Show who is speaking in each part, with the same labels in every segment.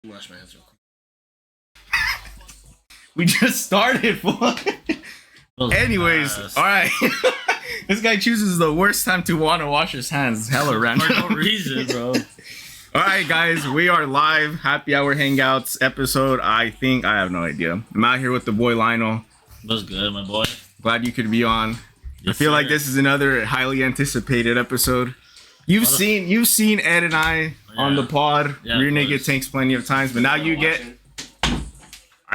Speaker 1: Wash my hands real quick.
Speaker 2: We just started, fool. Anyways, all right. This guy chooses the worst time to want to wash his hands. Hella random.
Speaker 3: For no reason, bro.
Speaker 2: All right, guys, we are live. Happy Hour Hangouts episode. I have no idea. I'm out here with the boy Lionel.
Speaker 3: What's good, my boy?
Speaker 2: Glad you could be on.
Speaker 3: Yes,
Speaker 2: I feel
Speaker 3: sir.
Speaker 2: like this is another highly anticipated episode. You've seen Ed and I on the pod.
Speaker 3: Yeah,
Speaker 2: Rear
Speaker 3: of
Speaker 2: Naked
Speaker 3: course.
Speaker 2: Tanks plenty of times, but now you get.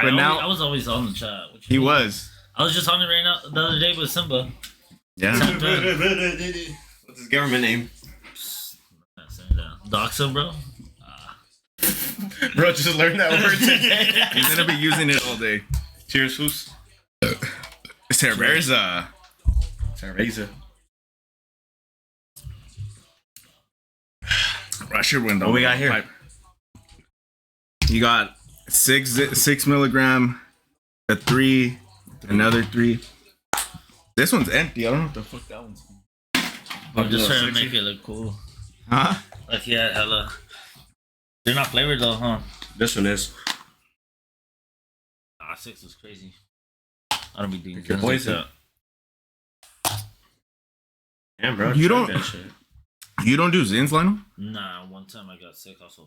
Speaker 2: But now
Speaker 3: I was always on the chat.
Speaker 2: he was.
Speaker 3: I was just on it right now the other day with Simba.
Speaker 2: Yeah.
Speaker 1: What's his government name?
Speaker 3: Not saying that. Dox him, bro.
Speaker 2: Bro, just learn that word today. He's gonna be using it all day.
Speaker 1: Cheers, who's?
Speaker 2: Cerveza. Russia window.
Speaker 1: What we got here?
Speaker 2: You got 6 milligram, a 3, another 3. This one's empty. I don't know what the fuck that one's.
Speaker 3: I'm just trying to make it look cool.
Speaker 2: Huh?
Speaker 3: Like, yeah, hella. They're not flavored though, huh?
Speaker 1: This one is.
Speaker 3: 6 is crazy. I don't be doing
Speaker 1: Your
Speaker 3: things
Speaker 1: poison.
Speaker 3: like
Speaker 1: Damn, bro.
Speaker 2: You
Speaker 1: try
Speaker 2: don't-
Speaker 1: that shit.
Speaker 2: You don't do Zins, Lionel?
Speaker 3: that. Nah, one time I got sick also.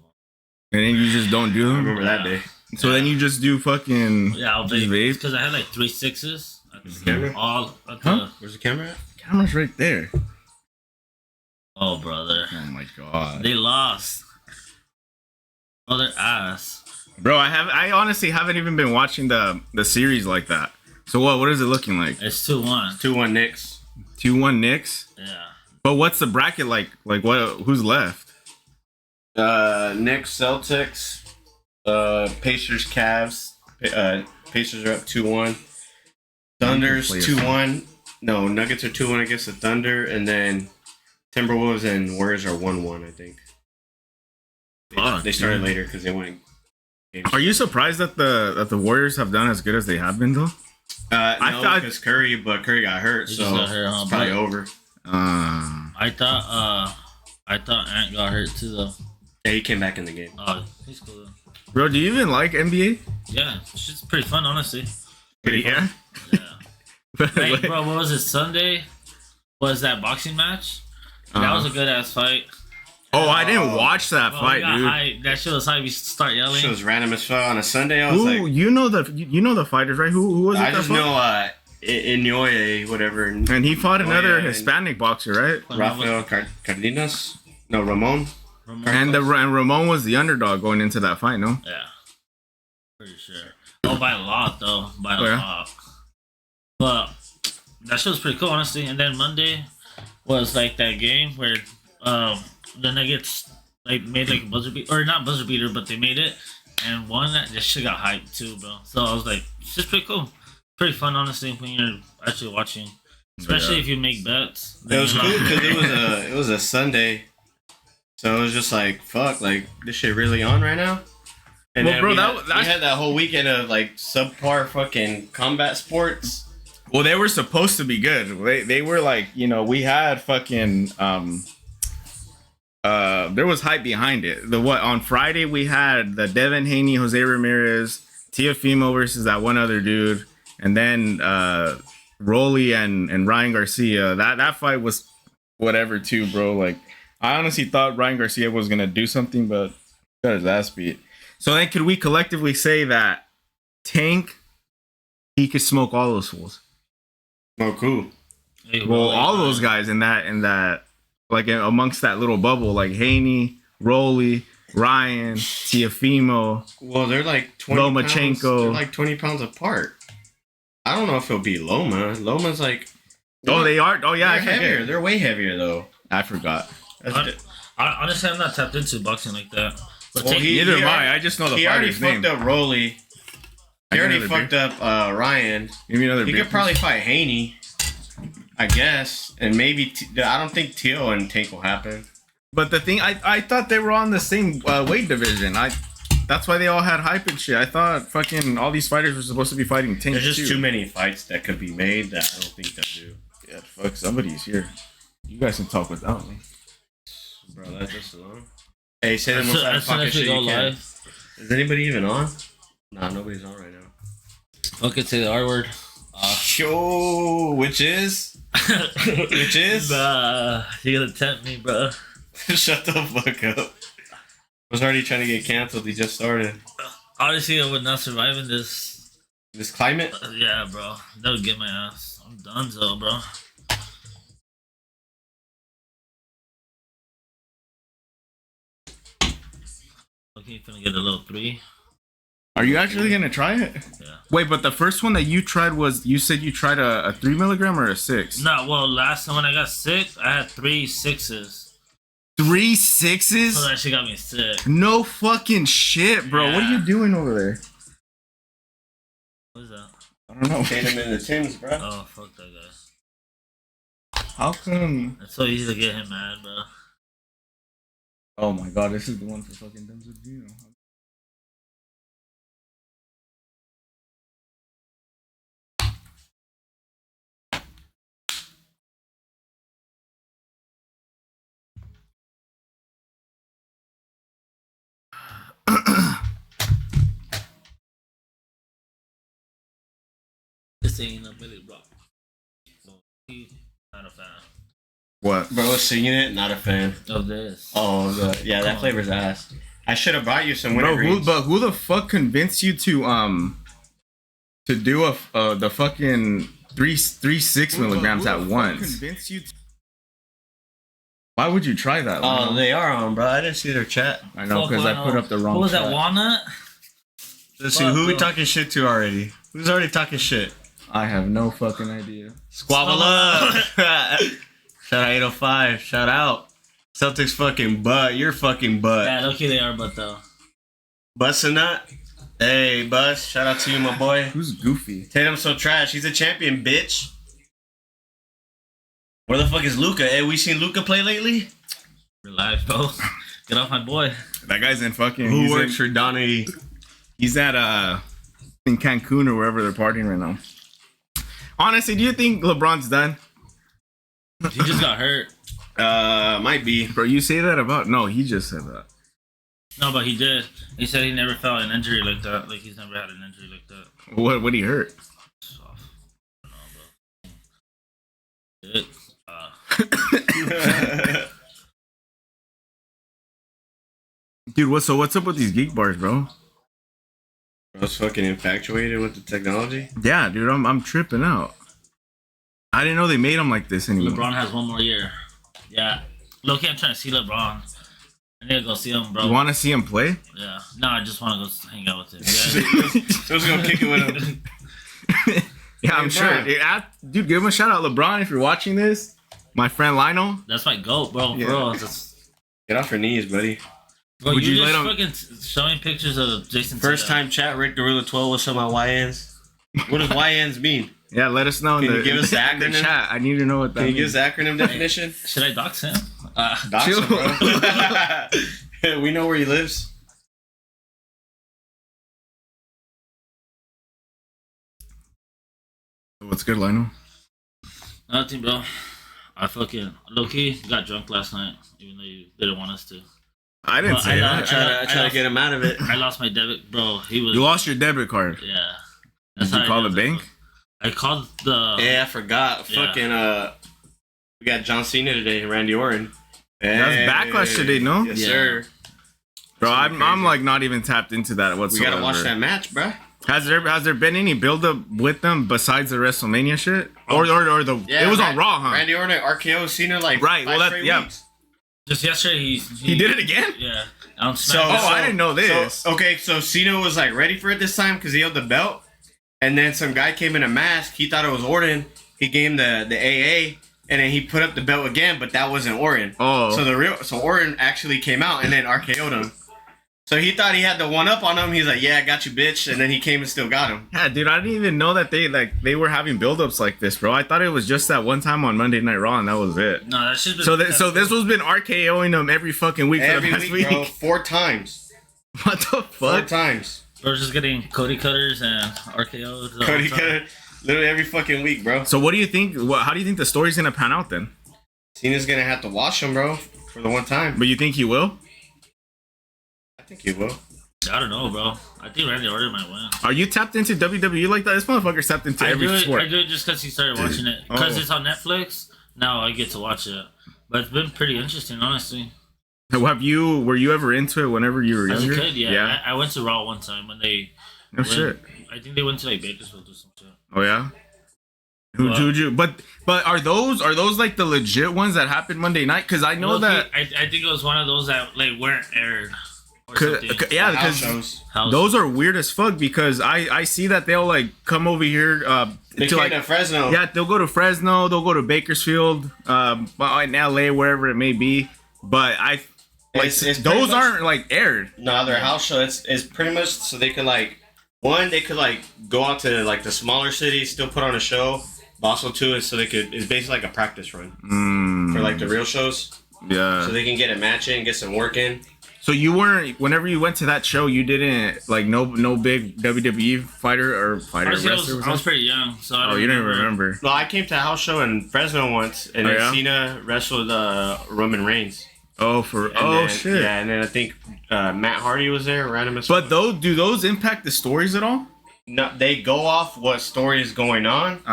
Speaker 2: And then you just don't do
Speaker 1: I
Speaker 2: them?
Speaker 1: remember that day.
Speaker 2: So then you just do fucking.
Speaker 3: Yeah, I'll
Speaker 2: just
Speaker 3: vape.
Speaker 2: vape?
Speaker 3: Because I had like 3 6s.
Speaker 1: camera?
Speaker 3: All at
Speaker 2: Huh?
Speaker 3: the...
Speaker 1: Where's the camera at?
Speaker 2: Camera's right there.
Speaker 3: Oh, brother.
Speaker 2: Oh my god.
Speaker 3: They lost. Oh, their ass.
Speaker 2: Bro, I honestly haven't even been watching the series like that. So what is it looking like?
Speaker 3: It's 2-1.
Speaker 1: 2-1 Knicks.
Speaker 2: 2-1 Knicks?
Speaker 3: Yeah.
Speaker 2: But what's the bracket like? Like what? Who's left?
Speaker 1: Knicks, Celtics, Pacers, Cavs. Pacers are up 2-1. Thunder's
Speaker 2: Play a
Speaker 1: 2-1. No, Nuggets are 2-1 against the Thunder, and then Timberwolves and Warriors are 1-1, I think.
Speaker 3: Fuck,
Speaker 1: They started
Speaker 3: dude.
Speaker 1: later because they went.
Speaker 2: Are you surprised that the Warriors have done as good as they have been though?
Speaker 1: No,
Speaker 2: thought-
Speaker 1: because Curry got hurt,
Speaker 3: He
Speaker 1: so
Speaker 3: just got hurt, huh?
Speaker 1: it's probably
Speaker 3: But-
Speaker 1: over.
Speaker 3: I thought Ant got hurt too though.
Speaker 1: Yeah, he came back in the game.
Speaker 3: Oh, he's cool though.
Speaker 2: Bro, do you even like NBA?
Speaker 3: Yeah, it's just pretty fun, honestly.
Speaker 2: Yeah.
Speaker 3: Yeah. Like, bro, what was it? Sunday was that boxing match? That was a good ass fight.
Speaker 2: Oh, I didn't watch that
Speaker 3: Bro,
Speaker 2: fight,
Speaker 3: we got
Speaker 2: dude.
Speaker 3: hype. That shit was hype. We start yelling.
Speaker 1: Shit was random as fuck on a Sunday. I was
Speaker 2: Who
Speaker 1: like,
Speaker 2: you know the fighters, right? Who was it?
Speaker 1: I
Speaker 2: that
Speaker 1: just
Speaker 2: fought?
Speaker 1: know Inoue, whatever.
Speaker 2: And he fought another
Speaker 1: and
Speaker 2: Hispanic boxer, right?
Speaker 1: Rafael Cardenas. No, Ramon.
Speaker 2: And Ramon was the underdog going into that fight, no?
Speaker 3: Yeah, pretty sure. Oh, by a lot though, by a
Speaker 2: Oh, yeah?
Speaker 3: lot. But that shit was pretty cool, honestly. And then Monday was like that game where the Nuggets like made like a buzzer beater, or not buzzer beater, but they made it and won. That this shit got hyped too, bro. So I was like, it's just pretty cool, pretty fun, honestly, when you're actually watching, especially if you make bets.
Speaker 1: It was cool because it was a Sunday, so it was just like fuck, like this shit really on right now. And
Speaker 2: Well,
Speaker 1: then
Speaker 2: bro,
Speaker 1: we had that whole weekend of like subpar fucking combat sports.
Speaker 2: Well, they were supposed to be good. They were like, we had fucking there was hype behind it. On Friday we had the Devin Haney, Jose Ramirez, Teofimo versus that one other dude, and then Rolly and Ryan Garcia. That fight was whatever too, bro. Like I honestly thought Ryan Garcia was gonna do something, but got his ass beat. So then could we collectively say that Tank, he could smoke all those fools?
Speaker 1: Oh, cool.
Speaker 3: Hey,
Speaker 2: Well,
Speaker 3: Rolly,
Speaker 2: all those guys in that, like amongst that little bubble, like Haney, Rolly, Ryan, Teofimo.
Speaker 1: Well, they're like 20
Speaker 2: Lomachenko.
Speaker 1: pounds. They're like 20 pounds apart. I don't know if it'll be Loma. Loma's like.
Speaker 2: Oh, they are. Oh, yeah, I
Speaker 1: They're heavier.
Speaker 2: forget.
Speaker 1: They're way heavier though.
Speaker 2: I forgot.
Speaker 3: Honestly, I'm not tapped into boxing like that. But
Speaker 1: Well,
Speaker 3: Tank,
Speaker 2: Neither am I. I just know the
Speaker 1: He already
Speaker 2: fighter's name.
Speaker 1: fucked up Rolly.
Speaker 2: I
Speaker 1: He
Speaker 2: get
Speaker 1: already
Speaker 2: another
Speaker 1: fucked up Ryan.
Speaker 2: Give me another
Speaker 1: He
Speaker 2: beer,
Speaker 1: could probably fight Haney, I guess, and maybe I don't think Teo and Tank will happen.
Speaker 2: But the thing, I thought they were on the same weight division. That's why they all had hype and shit. I thought fucking all these fighters were supposed to be fighting Tank.
Speaker 1: There's just too many fights that could be made that I don't think they'll do.
Speaker 2: Yeah, fuck, somebody's here. You guys can talk without me.
Speaker 1: Bro, that's just alone. Hey, say the
Speaker 3: as
Speaker 1: most
Speaker 3: soon
Speaker 1: out of
Speaker 3: as soon
Speaker 1: pocket
Speaker 3: as we
Speaker 1: shit
Speaker 3: go
Speaker 1: you can.
Speaker 3: live,
Speaker 1: Is anybody even on? Nah, nobody's on right now.
Speaker 3: Fucking say the R word.
Speaker 1: Yo, which is? Which is?
Speaker 3: Nah, you gonna tempt me, bro.
Speaker 1: Shut the fuck up. I was already trying to get canceled. He just started.
Speaker 3: Honestly, I would not survive in this.
Speaker 1: This climate?
Speaker 3: Yeah, bro. That would get my ass. I'm done, so, bro. Okay, finna get a little 3.
Speaker 2: Are you actually gonna try it?
Speaker 3: Yeah.
Speaker 2: Wait, but the first one that you tried was, you said you tried a 3 milligram or a 6?
Speaker 3: No, well, last time when I got sick, I had 3 6s.
Speaker 2: 3 6s?
Speaker 3: So that shit got me sick.
Speaker 2: No fucking shit, bro.
Speaker 3: Yeah.
Speaker 2: What are you doing over there?
Speaker 3: What is that?
Speaker 2: I don't know.
Speaker 1: Paint him in the Tims, bro.
Speaker 3: Oh, fuck that guy.
Speaker 2: How come?
Speaker 3: It's so easy to get him mad, bro.
Speaker 2: Oh my god, this is the one for fucking Dumbs with Gino.
Speaker 3: This ain't a Billy Rock. Not a fan
Speaker 2: What?
Speaker 1: Bro was singing it, not a fan.
Speaker 3: of this.
Speaker 1: Oh, yeah, that flavor's ass. I should have bought you some
Speaker 2: Bro,
Speaker 1: wintergreens.
Speaker 2: but who the fuck convinced you to do the fucking 3 6 milligrams at once? Convinced you Why would you try that?
Speaker 1: Oh, they are on, bro. I didn't see their chat.
Speaker 2: I know, because I put up the wrong.
Speaker 3: What was
Speaker 2: chat.
Speaker 3: that, walnut?
Speaker 1: Let's see,
Speaker 3: Fuck,
Speaker 1: who we
Speaker 3: bro.
Speaker 1: talking shit to already? Who's already talking shit?
Speaker 2: I have no fucking idea.
Speaker 1: Squabble up! Shout out 805. Shout out. Celtics fucking butt. You're fucking butt.
Speaker 3: Yeah, okay, they are, but though.
Speaker 1: Bussin' nut? Hey, Bus. Shout out to you, my boy.
Speaker 2: Who's Goofy?
Speaker 1: Tatum's so trash. He's a champion, bitch. Where the fuck is Luca? Hey, we seen Luca play lately?
Speaker 3: Relax, bro. Get off my boy.
Speaker 2: That guy's in fucking.
Speaker 1: Who
Speaker 2: he's
Speaker 1: works
Speaker 2: in,
Speaker 1: for Donnie?
Speaker 2: He's at in Cancun or wherever they're partying right now. Honestly, do you think LeBron's done?
Speaker 3: He just got hurt.
Speaker 1: Might be.
Speaker 2: Bro, you say that about? No, he just said that.
Speaker 3: No, but he did. He said he never felt an injury like that. Like he's never had an injury like that.
Speaker 2: What he hurt?
Speaker 3: Soft. I don't know, bro.
Speaker 2: Dude, what's up with these geek bars, bro?
Speaker 1: I was fucking infatuated with the technology.
Speaker 2: Yeah, dude, I'm tripping out. I didn't know they made them like this anymore.
Speaker 3: LeBron has 1 more year. Yeah. Look, I'm trying to see LeBron. I need to go see him, bro.
Speaker 2: You want to see him play?
Speaker 3: Yeah. No, I just want to go hang out with him. Yeah.
Speaker 1: So I was gonna kick it with him.
Speaker 2: Yeah, I'm
Speaker 1: Hey,
Speaker 2: sure.
Speaker 1: Brian.
Speaker 2: Dude, give him a shout out, LeBron, if you're watching this. My friend Lionel.
Speaker 3: That's my goat, bro.
Speaker 2: Yeah.
Speaker 3: Bro, that's,
Speaker 1: Get off your knees, buddy.
Speaker 3: bro,
Speaker 2: Would
Speaker 3: you
Speaker 2: you
Speaker 3: just
Speaker 2: let him-
Speaker 3: fucking showing pictures of Jason
Speaker 1: First
Speaker 3: Tatum.
Speaker 1: time chat, Rick Gorilla 12. What's up, my YNs? What does YNs mean?
Speaker 2: Yeah, let us know in
Speaker 1: Can
Speaker 2: the,
Speaker 1: you give us the
Speaker 2: in the
Speaker 1: acronym?
Speaker 2: chat. I need to know what that
Speaker 1: Can you give
Speaker 2: means.
Speaker 1: us the acronym definition?
Speaker 3: Should I dox him?
Speaker 1: Dox him,
Speaker 2: Chill.
Speaker 1: bro. We know where he lives.
Speaker 2: What's good, Lionel?
Speaker 3: Nothing, bro. I fucking low-key got drunk last night, even though you didn't want us to.
Speaker 2: I didn't
Speaker 3: Well,
Speaker 2: say
Speaker 3: I
Speaker 2: that.
Speaker 1: I try to get him out of it.
Speaker 3: I lost my debit, bro. He was.
Speaker 2: You lost your debit card.
Speaker 3: Yeah.
Speaker 2: Did
Speaker 3: how
Speaker 2: you
Speaker 3: I
Speaker 2: call
Speaker 3: did
Speaker 2: the
Speaker 3: it.
Speaker 2: bank?
Speaker 3: I called the.
Speaker 1: Yeah, I forgot.
Speaker 3: Yeah.
Speaker 1: Fucking we got John Cena today, Randy Orton.
Speaker 2: That's Backlash today, no?
Speaker 1: Yes,
Speaker 3: Yeah.
Speaker 1: sir.
Speaker 2: Bro,
Speaker 1: It's gonna be
Speaker 2: I'm
Speaker 1: crazy.
Speaker 2: like not even tapped into that
Speaker 1: We
Speaker 2: whatsoever.
Speaker 1: gotta watch that match, bruh.
Speaker 2: Has there been any build up with them besides the WrestleMania shit? Or the
Speaker 1: Yeah,
Speaker 2: it was on Raw, huh?
Speaker 1: Randy Orton RKO Cena like
Speaker 2: Right,
Speaker 1: 5
Speaker 2: well, that-
Speaker 1: straight
Speaker 2: yeah.
Speaker 1: weeks.
Speaker 3: Just yesterday,
Speaker 2: He did it again?
Speaker 3: Yeah. On
Speaker 1: So,
Speaker 2: Oh,
Speaker 3: SmackDown.
Speaker 2: I didn't know this.
Speaker 1: So, okay, so Cena was like ready for it this time because he held the belt, and then some guy came in a mask. He thought it was Orton. He gave him the AA, and then he put up the belt again, but that wasn't Orton.
Speaker 2: Oh.
Speaker 1: So Orton actually came out and then RKO'd him. So he thought he had the one up on him. He's like, "Yeah, I got you, bitch," and then he came and still got him.
Speaker 2: Yeah, dude, I didn't even know that they were having build-ups like this, bro. I thought it was just that one time on Monday Night Raw and that was it.
Speaker 3: No, that shit's been.
Speaker 2: So this was been RKOing them every fucking week for
Speaker 1: Every
Speaker 2: the past
Speaker 1: week,
Speaker 2: week.
Speaker 1: bro, 4 times.
Speaker 2: What the
Speaker 1: 4
Speaker 2: fuck?
Speaker 1: times.
Speaker 3: We're just getting Cody Cutters and RKOs. the
Speaker 1: Cody
Speaker 3: whole time.
Speaker 1: Cutter, literally every fucking week, bro.
Speaker 2: So what do you think? How do you think the story's gonna pan out then?
Speaker 1: Cena's gonna have to wash him, bro, for the one time.
Speaker 2: But you think he will?
Speaker 1: I think he will.
Speaker 3: I don't know, bro. I think Randy Orton might win.
Speaker 2: Are you tapped into WWE like that? This motherfucker's tapped into every sport.
Speaker 3: I do it just because he started watching it. Because it's on Netflix. Now I get to watch it. But it's been pretty interesting, honestly.
Speaker 2: Were you ever into it whenever you were younger?
Speaker 3: As a kid, yeah. I went to Raw one time when they.
Speaker 2: No shit.
Speaker 3: I think they went to like Bakersfield or some shit.
Speaker 2: Oh yeah. Who'd you? But are those like the legit ones that happened Monday night? Because I know that
Speaker 3: I think it was one of those that like weren't aired.
Speaker 2: Yeah, because those are weird as fuck. Because I see that they'll like come over here
Speaker 1: they
Speaker 2: to like
Speaker 1: Fresno.
Speaker 2: Yeah, they'll go to Fresno. They'll go to Bakersfield, in LA, wherever it may be. But it's those aren't like aired.
Speaker 1: No, their house show. It's pretty much so they could like they could like go out to like the smaller cities, still put on a show. But also too is so they could. It's basically like a practice run for like the real shows.
Speaker 2: Yeah.
Speaker 1: So they can get a match in, get some work in.
Speaker 2: So you weren't, whenever you went to that show, you didn't like no big WWE fighter wrestler.
Speaker 3: I was pretty young, so I don't
Speaker 2: you didn't remember.
Speaker 1: No, I came to a house show in Fresno once, and then Cena wrestled Roman Reigns.
Speaker 2: Shit.
Speaker 1: Yeah, and then I think Matt Hardy was there, random as
Speaker 2: But do those impact the stories at all?
Speaker 1: No, they go off what story is going on.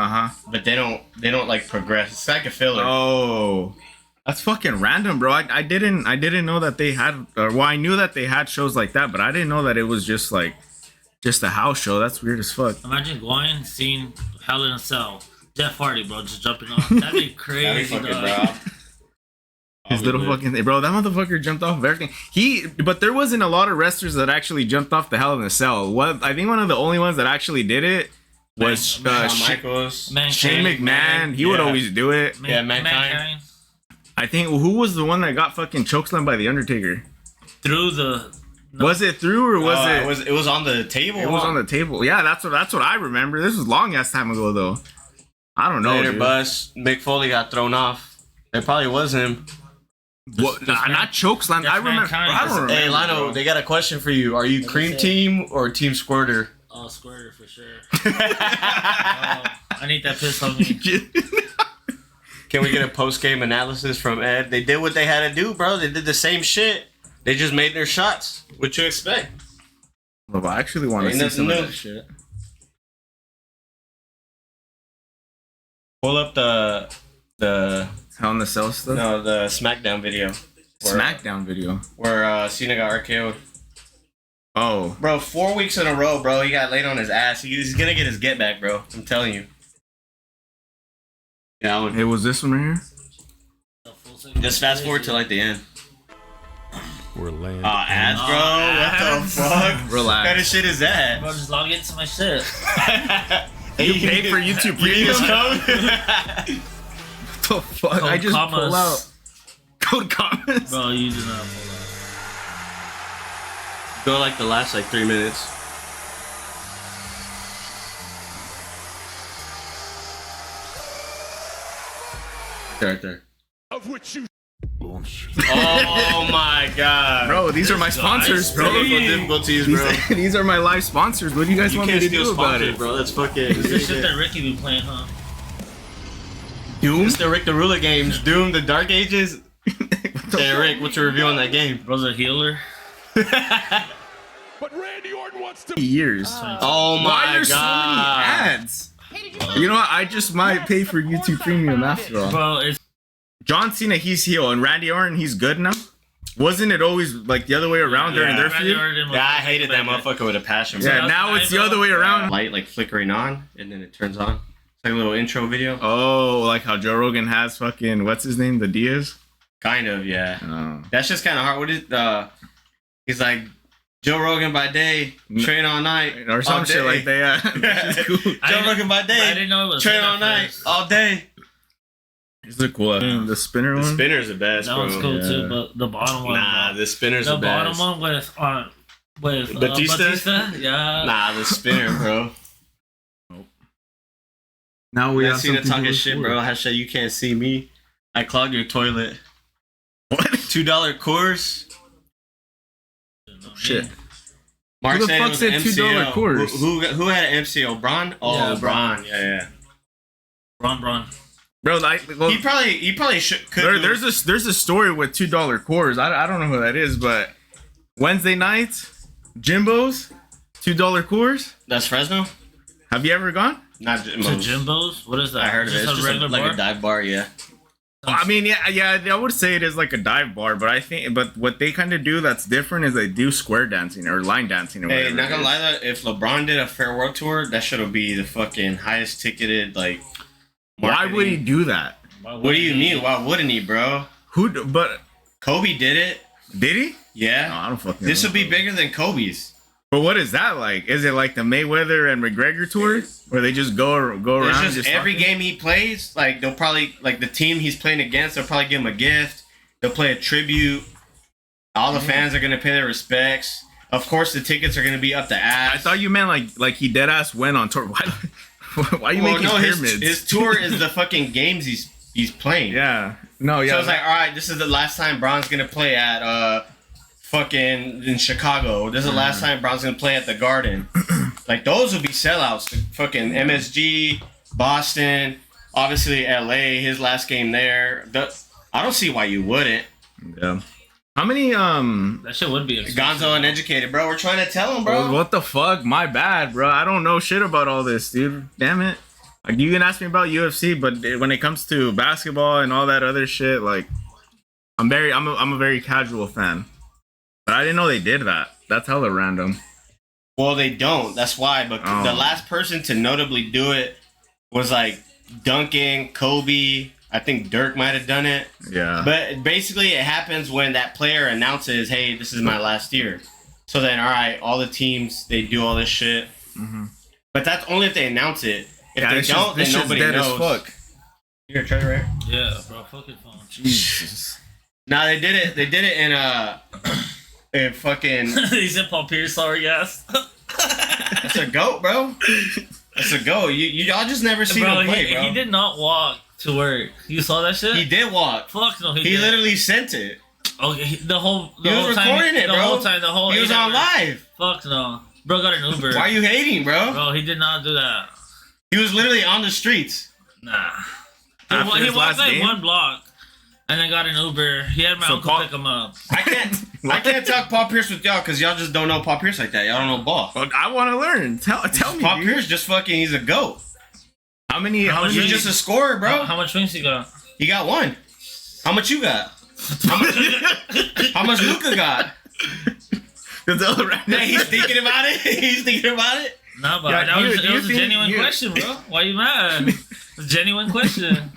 Speaker 1: But they don't like progress. It's like a filler.
Speaker 2: Oh. That's fucking random, bro. I didn't know that they had, I knew that they had shows like that, but I didn't know that it was just a house show. That's weird as fuck.
Speaker 3: Imagine going, seeing Hell in a Cell, Jeff Hardy, bro, just jumping off. That'd be crazy,
Speaker 1: That'd be fucking, bro.
Speaker 2: His little fucking, bro, that motherfucker jumped off of everything. But there wasn't a lot of wrestlers that actually jumped off the Hell in a Cell. I think one of the only ones that actually did it was
Speaker 1: Shawn Michaels,
Speaker 2: Shane McMahon. He would always do it.
Speaker 1: Mankind.
Speaker 2: I think who was the one that got fucking chokeslammed by the Undertaker? Was it through or was it?
Speaker 1: It was on the table.
Speaker 2: It was on the table. Yeah, that's what I remember. This was long ass time ago though. I don't know.
Speaker 1: Later bus, Mick Foley got thrown off. It probably was him.
Speaker 2: Not chokeslammed. I remember. I don't remember.
Speaker 1: Hey Lino, they got a question for you. Are you Cream Team or Team Squirter?
Speaker 3: Oh, Squirter for sure. I need that piss on me.
Speaker 1: Can we get a post-game analysis from Ed? They did what they had to do, bro. They did the same shit. They just made their shots. What you expect?
Speaker 2: Well, I actually want to see some of that shit.
Speaker 1: Pull up the
Speaker 2: Hell in the Cell stuff?
Speaker 1: No, the SmackDown video. Where Cena got RKO'd.
Speaker 2: Oh.
Speaker 1: Bro, 4 weeks in a row, bro. He got laid on his ass. He's gonna get his get back, bro. I'm telling you. Yeah,
Speaker 2: it was this one right here.
Speaker 1: Just fast forward to like the end.
Speaker 4: We're landing.
Speaker 1: Ads, bro. What the fuck?
Speaker 2: Relax.
Speaker 1: What kind of shit is that?
Speaker 3: Bro, just log into my shit.
Speaker 2: You paid for YouTube Premium
Speaker 1: code?
Speaker 2: What the fuck? I just pull out code comments.
Speaker 3: Bro, you do not pull out.
Speaker 1: Go like the last 3 minutes. Right there.
Speaker 4: Of which you.
Speaker 1: Oh my god.
Speaker 2: Bro, these are my sponsors, bro.
Speaker 1: Difficulties, bro.
Speaker 2: These are my live sponsors. What do you guys want me to do about it?
Speaker 1: Bro, that's fucking.
Speaker 3: This shit that Ricky be playing, huh?
Speaker 2: Doom?
Speaker 1: It's the Rick the Ruler games. Doom, the Dark Ages. Hey, Rick, what's your review on that game?
Speaker 3: Bro's a healer.
Speaker 4: But Randy Orton wants to.
Speaker 2: Years.
Speaker 1: Oh my
Speaker 2: Why are there
Speaker 1: god.
Speaker 2: so many ads? You know what? I just might pay for YouTube Premium after all.
Speaker 3: Bro, it's
Speaker 2: John Cena, he's heel, and Randy Orton, he's good now. Wasn't it always like the other way around during their feud?
Speaker 1: Yeah, I hated that motherfucker with a passion.
Speaker 2: Yeah, now it's the other way around.
Speaker 1: Light like flickering on, and then it turns on. It's like a little intro video.
Speaker 2: Oh, like how Joe Rogan has fucking what's his name, the Diaz.
Speaker 1: Kind of, yeah.
Speaker 2: Oh.
Speaker 1: That's just kind of hard. What is he's like Joe Rogan by day, train all night,
Speaker 2: or some shit like that. Yeah. Cool.
Speaker 1: Joe Rogan by day,
Speaker 3: I didn't know it was
Speaker 1: train all night, all day.
Speaker 2: Is it cool? The spinner one.
Speaker 1: The spinner's the best,
Speaker 3: that
Speaker 1: bro.
Speaker 3: one's cool too, but the bottom one.
Speaker 1: Nah, the spinner's the best.
Speaker 3: The bottom one with
Speaker 1: Batista.
Speaker 3: Yeah.
Speaker 1: Nah, the spinner, bro.
Speaker 2: Now we have
Speaker 1: seen it talking shit, bro. Hashtag you can't see me. I clogged your toilet.
Speaker 2: What?
Speaker 1: $2 course.
Speaker 2: Shit.
Speaker 1: Mark
Speaker 2: who the
Speaker 1: said
Speaker 2: fuck said $2 course?
Speaker 1: Who had an MCO? Braun? Oh,
Speaker 3: Yeah,
Speaker 1: Braun. Yeah.
Speaker 3: Braun.
Speaker 2: Bro, well,
Speaker 1: he probably should.
Speaker 2: There's a story with $2 cores. I don't know who that is, but Wednesday night, Jimbo's, $2 Coors.
Speaker 1: That's Fresno.
Speaker 2: Have you ever gone?
Speaker 1: Not
Speaker 3: To
Speaker 1: Jimbo's.
Speaker 3: Jimbo's? What is that?
Speaker 1: I heard of it.
Speaker 3: Is
Speaker 1: It's
Speaker 3: this
Speaker 1: just like a dive bar. Yeah.
Speaker 2: Well, I mean, yeah, I would say it is like a dive bar, but what they kind of do that's different is they do square dancing or line dancing or whatever.
Speaker 1: Hey, not
Speaker 2: it
Speaker 1: gonna
Speaker 2: is.
Speaker 1: lie though, if LeBron did a Fair World Tour, that should be the fucking highest ticketed like.
Speaker 2: Why would he do that?
Speaker 1: What do you mean? Why wouldn't he, bro?
Speaker 2: But
Speaker 1: Kobe did it.
Speaker 2: did he?
Speaker 1: Yeah.
Speaker 2: No, I don't fucking.
Speaker 1: This
Speaker 2: know.
Speaker 1: would be bigger than Kobe's.
Speaker 2: But what is that like? Is it like the Mayweather and McGregor tour, where they just go around?
Speaker 1: It's just every game he plays, like they'll probably like the team he's playing against, they'll probably give him a gift. They'll play a tribute. All the fans are gonna pay their respects. Of course, the tickets are gonna be up the ass.
Speaker 2: I thought you meant like he dead ass went on tour. Why are you making pyramids?
Speaker 1: His tour is the fucking games he's playing.
Speaker 2: Yeah. No. Yeah.
Speaker 1: So it's like, all right, this is the last time Bron's gonna play at fucking in Chicago. This is the last time Bron's gonna play at the Garden. Like those would be sellouts. The fucking MSG, Boston, obviously LA. His last game there. I don't see why you wouldn't.
Speaker 2: Yeah. How many
Speaker 3: That shit would be expensive.
Speaker 1: Gonzo uneducated, bro. We're trying to tell him, bro.
Speaker 2: What the fuck? My bad, bro. I don't know shit about all this, dude. Damn it. Like you can ask me about UFC, but when it comes to basketball and all that other shit, like I'm a very casual fan. But I didn't know they did that. That's hella random.
Speaker 1: Well, they don't. That's why. But the last person to notably do it was like Duncan, Kobe. I think Dirk might have done it.
Speaker 2: Yeah.
Speaker 1: But basically, it happens when that player announces, "Hey, this is my last year." So then, all right, all the teams they do all this shit. Mm-hmm. But that's only if they announce it. If they don't, then nobody
Speaker 2: dead
Speaker 1: knows.
Speaker 2: As fuck.
Speaker 1: You got a treasure right?
Speaker 3: Yeah, bro. Fucking phone.
Speaker 2: Jesus.
Speaker 1: Nah, they did it. They did it in fucking.
Speaker 3: He said Paul Pierce, sorry, guys.
Speaker 1: That's a goat, bro. That's a goat. Y'all just never seen him play, bro.
Speaker 3: He did not walk to work. You saw that shit?
Speaker 1: He did walk.
Speaker 3: Fuck no,
Speaker 1: He
Speaker 3: didn't.
Speaker 1: literally sent it.
Speaker 3: Okay,
Speaker 1: He was recording it, bro.
Speaker 3: The whole time,
Speaker 1: He was on live.
Speaker 3: Fuck no. Bro got an Uber.
Speaker 1: Why are you hating, bro?
Speaker 3: Bro, he did not do that.
Speaker 1: He was literally on the streets.
Speaker 3: Nah.
Speaker 2: After
Speaker 3: He
Speaker 2: his
Speaker 3: walked
Speaker 2: last
Speaker 3: like
Speaker 2: game?
Speaker 3: one block and then got an Uber. He had my
Speaker 2: So
Speaker 3: uncle
Speaker 2: Paul-
Speaker 3: pick him up.
Speaker 1: I can't talk Paul Pierce with y'all because y'all just don't know Paul Pierce like that. Y'all don't know ball.
Speaker 2: Well, I want to learn. Tell me,
Speaker 1: Paul
Speaker 2: dude.
Speaker 1: Pierce just fucking, he's a goat.
Speaker 2: How many?
Speaker 3: much
Speaker 1: He's
Speaker 3: you-
Speaker 1: just a scorer, bro.
Speaker 3: How much wings he got?
Speaker 1: He got one. How much you got? How much Luca got? Yeah, he's thinking about it. He's thinking about it.
Speaker 3: Nah, but
Speaker 2: Yeah,
Speaker 3: that was,
Speaker 2: do
Speaker 3: it
Speaker 2: you
Speaker 3: was a
Speaker 2: think
Speaker 3: genuine question, bro. Why you mad? It's a genuine question.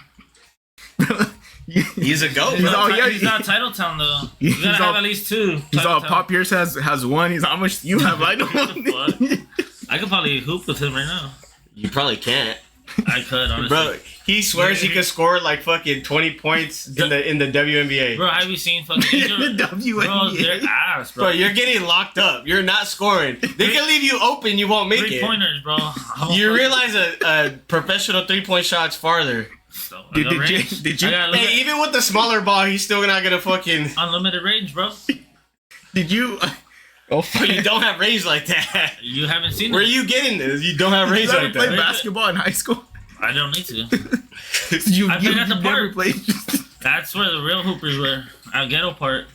Speaker 1: He's a goat,
Speaker 3: He's,
Speaker 1: bro.
Speaker 2: all- yeah,
Speaker 3: he's not Title Town, though.
Speaker 2: He's
Speaker 3: You gotta have
Speaker 2: all-
Speaker 3: at least two.
Speaker 2: He's all
Speaker 3: Titletown.
Speaker 2: Pop Pierce has one. He's how much you have? I don't
Speaker 3: What the
Speaker 2: know.
Speaker 3: fuck? I could probably hoop with him right now.
Speaker 1: You probably can't,
Speaker 3: I could, honestly.
Speaker 1: bro. He swears he could score like fucking 20 points in the WNBA.
Speaker 3: Bro, have you seen fucking
Speaker 2: The
Speaker 3: Bro,
Speaker 2: WNBA.
Speaker 3: they're ass,
Speaker 1: Bro,
Speaker 3: bro.
Speaker 1: you're getting locked up. You're not scoring. They can leave you open. You won't make it.
Speaker 3: 3-pointers, bro.
Speaker 1: You realize a professional 3-point shot's farther.
Speaker 2: Did you-
Speaker 3: I got
Speaker 1: Hey, even with the smaller ball, he's still not gonna fucking.
Speaker 3: unlimited range, bro.
Speaker 2: Did you? Oh,
Speaker 1: But you don't have range like that.
Speaker 3: You haven't seen
Speaker 1: Where are
Speaker 3: it.
Speaker 1: you getting this? You don't have
Speaker 2: Did
Speaker 1: range
Speaker 2: you ever
Speaker 1: like
Speaker 2: play
Speaker 1: that.
Speaker 2: basketball in high school?
Speaker 3: I don't need to.
Speaker 2: You
Speaker 3: I played at the
Speaker 2: never
Speaker 3: park.
Speaker 2: played.
Speaker 3: That's where the real hoopers were. At Ghetto Park.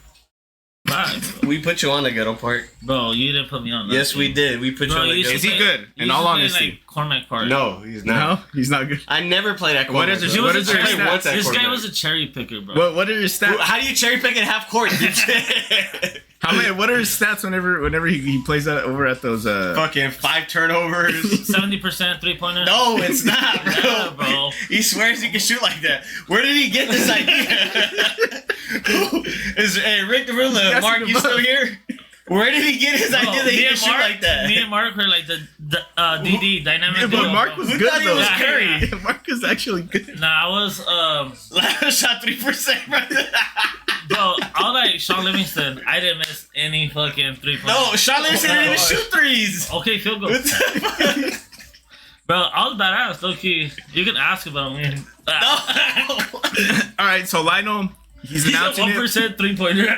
Speaker 3: Bye, bro.
Speaker 1: We put you on the ghetto part.
Speaker 3: Bro, you didn't put me on that.
Speaker 1: Yes, we did. We put you
Speaker 3: Bro,
Speaker 1: on the
Speaker 3: you used
Speaker 1: ghetto.
Speaker 2: Is he
Speaker 3: to
Speaker 2: good?
Speaker 3: You
Speaker 2: In
Speaker 3: used
Speaker 2: all
Speaker 3: to play,
Speaker 2: honesty.
Speaker 3: like, Cormac Park.
Speaker 1: No, he's
Speaker 2: No,
Speaker 1: not.
Speaker 2: he's not good.
Speaker 1: I never played at
Speaker 2: What
Speaker 1: Cormac,
Speaker 2: is it-
Speaker 1: bro.
Speaker 2: what
Speaker 3: He
Speaker 2: is
Speaker 3: was a
Speaker 2: their
Speaker 3: cherry-
Speaker 2: stats?
Speaker 1: Once at
Speaker 3: This guy
Speaker 1: Cormac.
Speaker 3: was a cherry picker, bro.
Speaker 2: What are your stats?
Speaker 1: How do you cherry pick at half court?
Speaker 2: How many? What are his stats whenever he plays that over at those?
Speaker 1: Fucking 5 turnovers.
Speaker 3: 70% 3-pointer.
Speaker 1: No, it's not, bro.
Speaker 3: Yeah, bro.
Speaker 1: He swears he can shoot like that. Where did he get this idea? Hey, Rick the Ruler,
Speaker 2: Yes,
Speaker 1: Mark,
Speaker 2: the
Speaker 1: you still
Speaker 2: bug.
Speaker 1: here? Where did he get his
Speaker 3: Bro,
Speaker 1: idea that he
Speaker 3: me
Speaker 1: can
Speaker 3: and
Speaker 1: shoot
Speaker 3: Mark,
Speaker 1: like that?
Speaker 3: Me and Mark were like the DD, dynamic
Speaker 2: Yeah,
Speaker 3: duo,
Speaker 2: but Mark
Speaker 3: bro.
Speaker 2: was
Speaker 1: We
Speaker 2: good
Speaker 1: thought he
Speaker 2: though.
Speaker 1: was
Speaker 3: Yeah,
Speaker 1: Curry.
Speaker 3: yeah.
Speaker 2: Mark was actually good.
Speaker 3: Nah, I was,
Speaker 1: Last shot 3%, bro.
Speaker 3: bro, I was like Sean Livingston. I didn't miss any fucking 3-pointers.
Speaker 1: No, Sean Livingston didn't even shoot threes.
Speaker 3: Okay, field goal.
Speaker 1: What the fuck?
Speaker 3: Bro, I was badass, low key. You can ask about me.
Speaker 1: No.
Speaker 2: All right, so Lionel, he's
Speaker 3: He's a
Speaker 2: announcing it.
Speaker 3: 1% 3-pointer.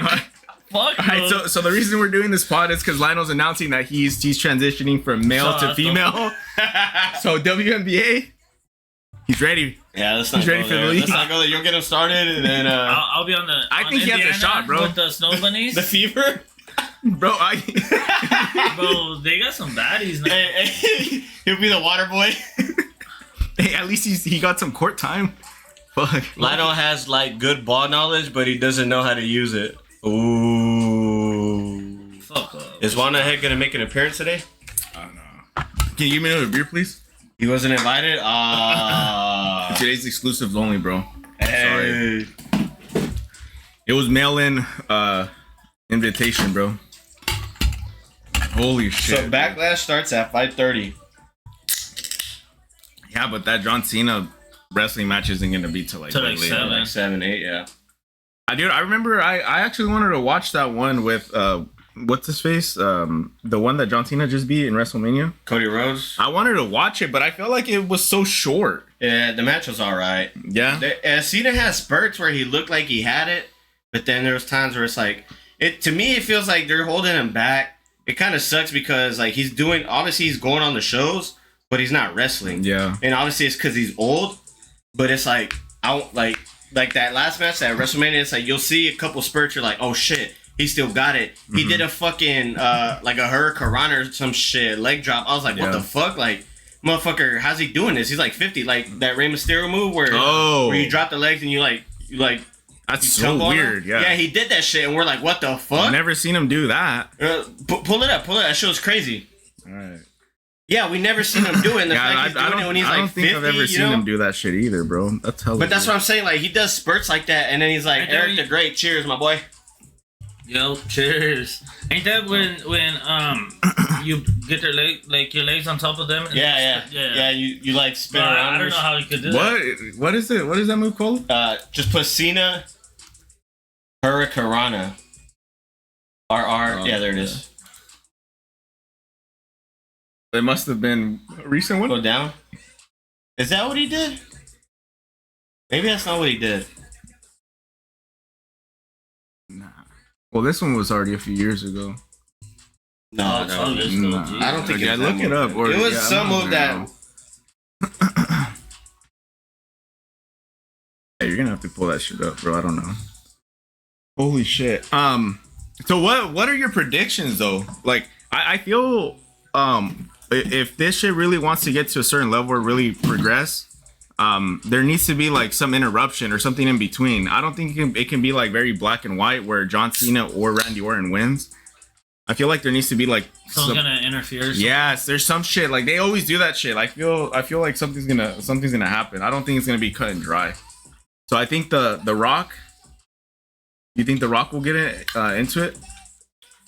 Speaker 3: Fuck,
Speaker 2: All right,
Speaker 3: bro.
Speaker 2: so the reason we're doing this pod is because Lionel's announcing that he's transitioning from male
Speaker 3: Shut
Speaker 2: to
Speaker 3: up.
Speaker 2: female. So WNBA, he's ready.
Speaker 1: Yeah, let's not
Speaker 2: He's ready
Speaker 1: go
Speaker 2: for the
Speaker 1: there.
Speaker 2: league.
Speaker 1: Let's not go there. You'll get him started, and then
Speaker 3: I'll be on the.
Speaker 2: I
Speaker 3: on
Speaker 2: think he has a
Speaker 3: Indiana
Speaker 2: shot, bro.
Speaker 3: With the snow bunnies.
Speaker 1: the fever.
Speaker 2: Bro,
Speaker 3: bro, they got some baddies now.
Speaker 1: Hey, he'll be the water boy.
Speaker 2: Hey, at least he got some court time. Fuck.
Speaker 1: Lionel has like good ball knowledge, but he doesn't know how to use it. Ooh.
Speaker 3: Fuck up.
Speaker 1: Is Juan Head gonna make an appearance today?
Speaker 2: I don't know. Can you give me another beer, please?
Speaker 1: He wasn't invited.
Speaker 2: Today's exclusives only, bro.
Speaker 1: Hey.
Speaker 2: Sorry. It was mail-in invitation, bro. Holy shit.
Speaker 1: So Backlash starts at 5:30.
Speaker 2: Yeah, but that John Cena wrestling match isn't gonna be till like,
Speaker 3: Till, like,
Speaker 2: late.
Speaker 3: 7.
Speaker 1: Like 7, 8, yeah.
Speaker 2: Dude, I remember I actually wanted to watch that one with what's his face? The one that John Cena just beat in WrestleMania.
Speaker 1: Cody Rhodes.
Speaker 2: I wanted to watch it, but I felt like it was so short.
Speaker 1: Yeah, the match was all right.
Speaker 2: Yeah.
Speaker 1: Cena has spurts where he looked like he had it, but then there was times where it's like, to me it feels like they're holding him back. It kind of sucks because like he's going on the shows, but he's not wrestling.
Speaker 2: Yeah.
Speaker 1: And obviously it's because he's old, but it's like I don't like that last match at WrestleMania. It's like you'll see a couple spurts. You're like, oh shit, he still got it. He did a fucking like a hurricane or some shit leg drop. I was like, what the fuck, like. Motherfucker, how's he doing this? He's like 50, like that Rey Mysterio move where you drop the legs and you
Speaker 2: that's so weird.
Speaker 1: Yeah, he did that shit, and we're like, what the fuck?
Speaker 2: I've never seen him do that.
Speaker 1: Pull it up. That show's crazy.
Speaker 2: All right.
Speaker 1: Yeah, we never seen him do it. And the fact he's doing it when he's
Speaker 2: I
Speaker 1: like
Speaker 2: don't think
Speaker 1: 50,
Speaker 2: I've ever seen him do that shit either, bro. That's hella
Speaker 1: But that's
Speaker 2: weird.
Speaker 1: what I'm saying. Like he does spurts like that, and then he's like, Eric the Great, cheers, my boy.
Speaker 3: Yo, cheers. Ain't that when you get your legs on top of them? And
Speaker 1: Yeah. You like spin around.
Speaker 3: I don't know how you could do that.
Speaker 2: What is it? What is that move called?
Speaker 1: Just put Cena Hurricanrana. RR. Yeah, there it is.
Speaker 2: It must have been a recent one.
Speaker 1: Go down. Is that what he did? Maybe that's not what he did.
Speaker 2: Nah. Well, this one was already a few years ago.
Speaker 1: No,
Speaker 3: it's all good still, G.
Speaker 1: I don't think
Speaker 2: Yeah,
Speaker 1: it's
Speaker 2: look it up. Or,
Speaker 1: it was
Speaker 2: yeah,
Speaker 1: some of that.
Speaker 2: Hey, you're gonna have to pull that shit up, bro. I don't know. Holy shit. So what are your predictions though? Like, I feel if this shit really wants to get to a certain level or really progress, there needs to be like some interruption or something in between. I don't think it can be like very black and white where John Cena or Randy Orton wins. I feel like there needs to be like
Speaker 3: someone's gonna interfere.
Speaker 2: Yes, there's some shit. Like they always do that shit. I feel like something's gonna happen. I don't think it's gonna be cut and dry. So I think the Rock. You think the Rock will get it into it?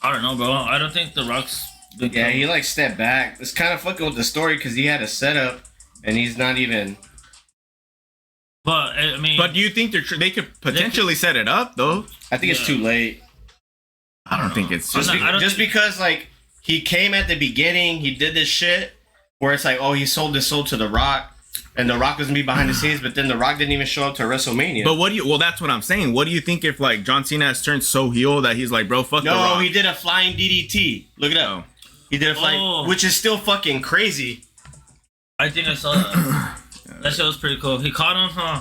Speaker 3: I don't know, bro. I don't think the Rock's.
Speaker 1: Yeah, he like stepped back. It's kind of fucking with the story because he had a setup and he's not even.
Speaker 3: But I mean.
Speaker 2: But do you think they could potentially set it up though?
Speaker 1: I think it's too late.
Speaker 2: I don't think it's
Speaker 1: just because like he came at the beginning, he did this shit where it's like, oh, he sold this soul to the Rock, and the Rock was gonna be behind the scenes, but then the Rock didn't even show up to WrestleMania.
Speaker 2: But well, that's what I'm saying. What do you think if like John Cena has turned so heel that he's like, bro, fuck the Rock?
Speaker 1: No, he did a flying DDT. Look it up. He did a flying, which is still fucking crazy.
Speaker 3: I think I saw that. That shit was pretty cool. He caught him, huh?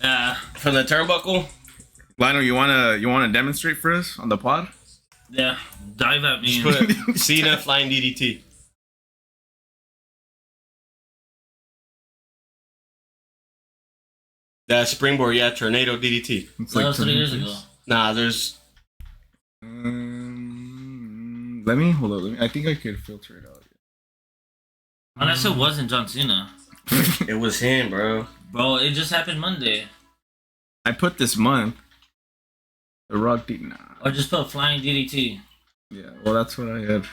Speaker 3: Yeah.
Speaker 1: From the turnbuckle.
Speaker 2: Lionel, you wanna demonstrate for us on the pod?
Speaker 3: Yeah. Dive at me.
Speaker 1: Just put Cena flying DDT. That springboard, yeah, tornado DDT.
Speaker 2: It's
Speaker 3: That was 3 years ago.
Speaker 1: Nah, there's.
Speaker 2: Let me hold on. I think I could filter it out.
Speaker 3: Unless it wasn't John Cena.
Speaker 1: It was him, bro.
Speaker 3: Bro, it just happened Monday.
Speaker 2: I put this month. The Rock did not.
Speaker 3: Or just put flying DDT.
Speaker 2: Yeah, well, that's what I had.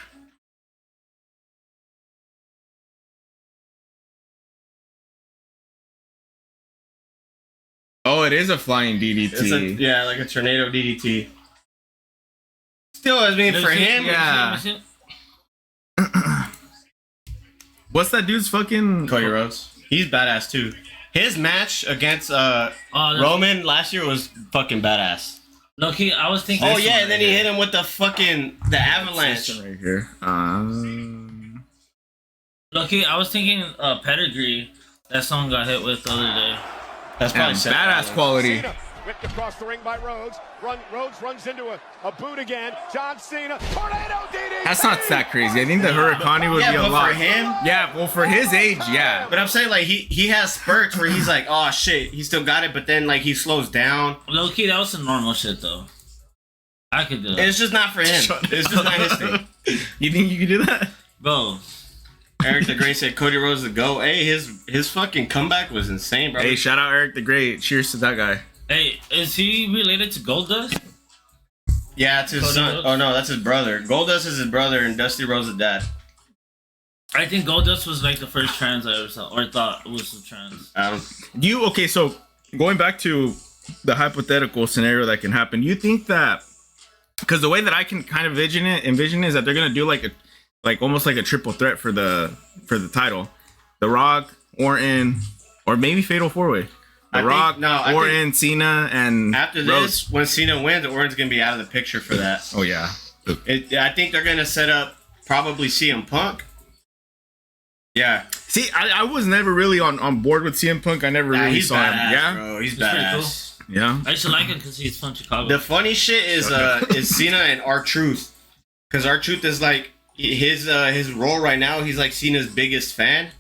Speaker 2: Oh, it is a flying DDT.
Speaker 1: Yeah, like a tornado DDT. Still, I mean, for him,
Speaker 2: yeah. What's that dude's fucking
Speaker 1: Cody Rhodes. He's badass too. His match against Roman last year was fucking badass.
Speaker 3: Low-key, I was thinking.
Speaker 1: Oh yeah, and then he hit him with the avalanche
Speaker 2: right here.
Speaker 3: Low-key, I was thinking Pedigree. That song got hit with the other day.
Speaker 1: That's probably
Speaker 2: badass quality.
Speaker 4: Whipped across the ring by Rhodes. Rhodes runs into a boot again. John Cena. Tornado DDT.
Speaker 2: That's not that crazy. I think the Hurricane would be a
Speaker 1: but
Speaker 2: lot.
Speaker 1: for him,
Speaker 2: Yeah, well, for his age, yeah.
Speaker 1: but I'm saying like he has spurts where he's like, oh shit, he still got it, but then like he slows down.
Speaker 3: Low key, that was some normal shit though. I could do
Speaker 1: And
Speaker 3: that,
Speaker 1: it's just not for him. It's just not his thing.
Speaker 2: You think you could do that?
Speaker 3: bro.
Speaker 1: Eric the Great said Cody Rhodes to go. Hey, his fucking comeback was insane, bro.
Speaker 2: Hey, shout out Eric the Great. Cheers to that guy.
Speaker 3: Hey, is he related to Goldust?
Speaker 1: Yeah, it's his
Speaker 3: Cody
Speaker 1: son.
Speaker 3: Rhodes?
Speaker 1: Oh no, that's his brother. Goldust is his brother, and Dusty Rhodes' is dad.
Speaker 3: I think Goldust was like the first trans I ever saw, or thought was a trans.
Speaker 2: Okay, so going back to the hypothetical scenario that can happen, you think that, because the way that I can kind of envision is that they're gonna do like almost like a triple threat for the title, The Rock, Orton, or maybe Fatal 4-Way. Orton, Cena, and
Speaker 1: After
Speaker 2: Rhodes.
Speaker 1: this, when Cena wins, Orton's gonna be out of the picture for that.
Speaker 2: Oh yeah.
Speaker 1: I think they're gonna set up probably CM Punk. Yeah,
Speaker 2: See, I was never really on board with CM Punk. I never really
Speaker 1: he's
Speaker 2: saw
Speaker 1: badass,
Speaker 2: him. Yeah,
Speaker 1: bro. He's
Speaker 3: pretty
Speaker 1: badass.
Speaker 2: yeah.
Speaker 3: I used to like him because he's from Chicago.
Speaker 1: The funny shit is Cena and R-Truth, because R-Truth is like his role right now. He's like Cena's biggest fan,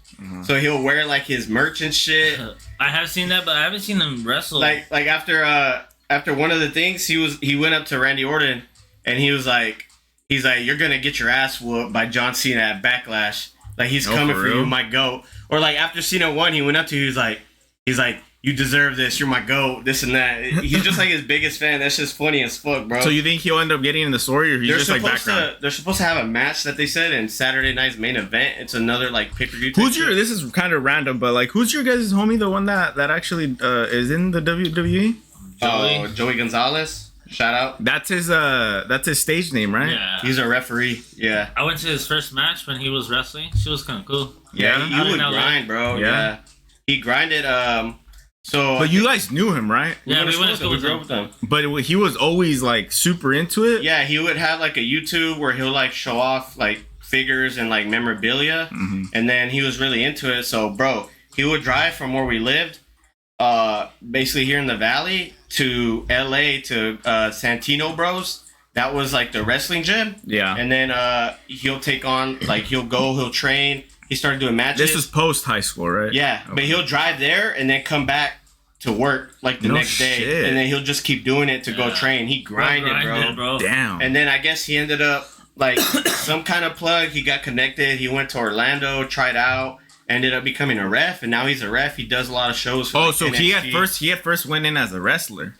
Speaker 1: so he'll wear like his merch and shit.
Speaker 3: I have seen that, but I haven't seen him wrestle.
Speaker 1: Like after one of the things, he went up to Randy Orton and he's like, you're gonna get your ass whooped by John Cena at Backlash. Like he's coming for you, my goat. Or like after Cena won, he went up to you, he's like, you deserve this, you're my goat, this and that. He's just like his biggest fan. That's just funny as fuck, bro.
Speaker 2: So you think he'll end up getting in the story, or he's just like background?
Speaker 1: They're supposed to have a match that they said in Saturday night's main event. It's another like pay-per-view.
Speaker 2: This is kind of random, but like, who's your guys' homie? The one that actually is in the WWE?
Speaker 1: Oh, Joey Gonzalez. Shout out.
Speaker 2: That's his stage name, right?
Speaker 3: yeah,
Speaker 1: He's a referee. Yeah.
Speaker 3: I went to his first match when he was wrestling. She was kind of cool.
Speaker 1: Yeah, he
Speaker 3: Out
Speaker 1: would
Speaker 3: in LA.
Speaker 1: grind, bro.
Speaker 2: Yeah.
Speaker 1: Yeah. He grinded. So.
Speaker 2: But you guys knew him, right?
Speaker 3: Yeah, we went to school
Speaker 1: we
Speaker 3: with
Speaker 1: grew
Speaker 3: him.
Speaker 1: up with him.
Speaker 2: But he was always like super into it.
Speaker 1: Yeah, he would have like a YouTube where he'll like show off like figures and like memorabilia, and then he was really into it. So, bro, he would drive from where we lived, basically here in the valley, to LA to Santino Bros. That was like the wrestling gym.
Speaker 2: Yeah.
Speaker 1: And then he'll take on like he'll train. He started doing matches.
Speaker 2: This is post high school, right?
Speaker 1: Yeah, but he'll drive there and then come back to work like the
Speaker 2: No
Speaker 1: next day,
Speaker 2: shit.
Speaker 1: and then he'll just keep doing it to go train. He grinded, bro.
Speaker 2: Damn.
Speaker 1: And then I guess he ended up like some kind of plug. He got connected. He went to Orlando, tried out, ended up becoming a ref, and now he's a ref. He does a lot of shows. For, like,
Speaker 2: so
Speaker 1: NXT.
Speaker 2: he at first went in as a wrestler.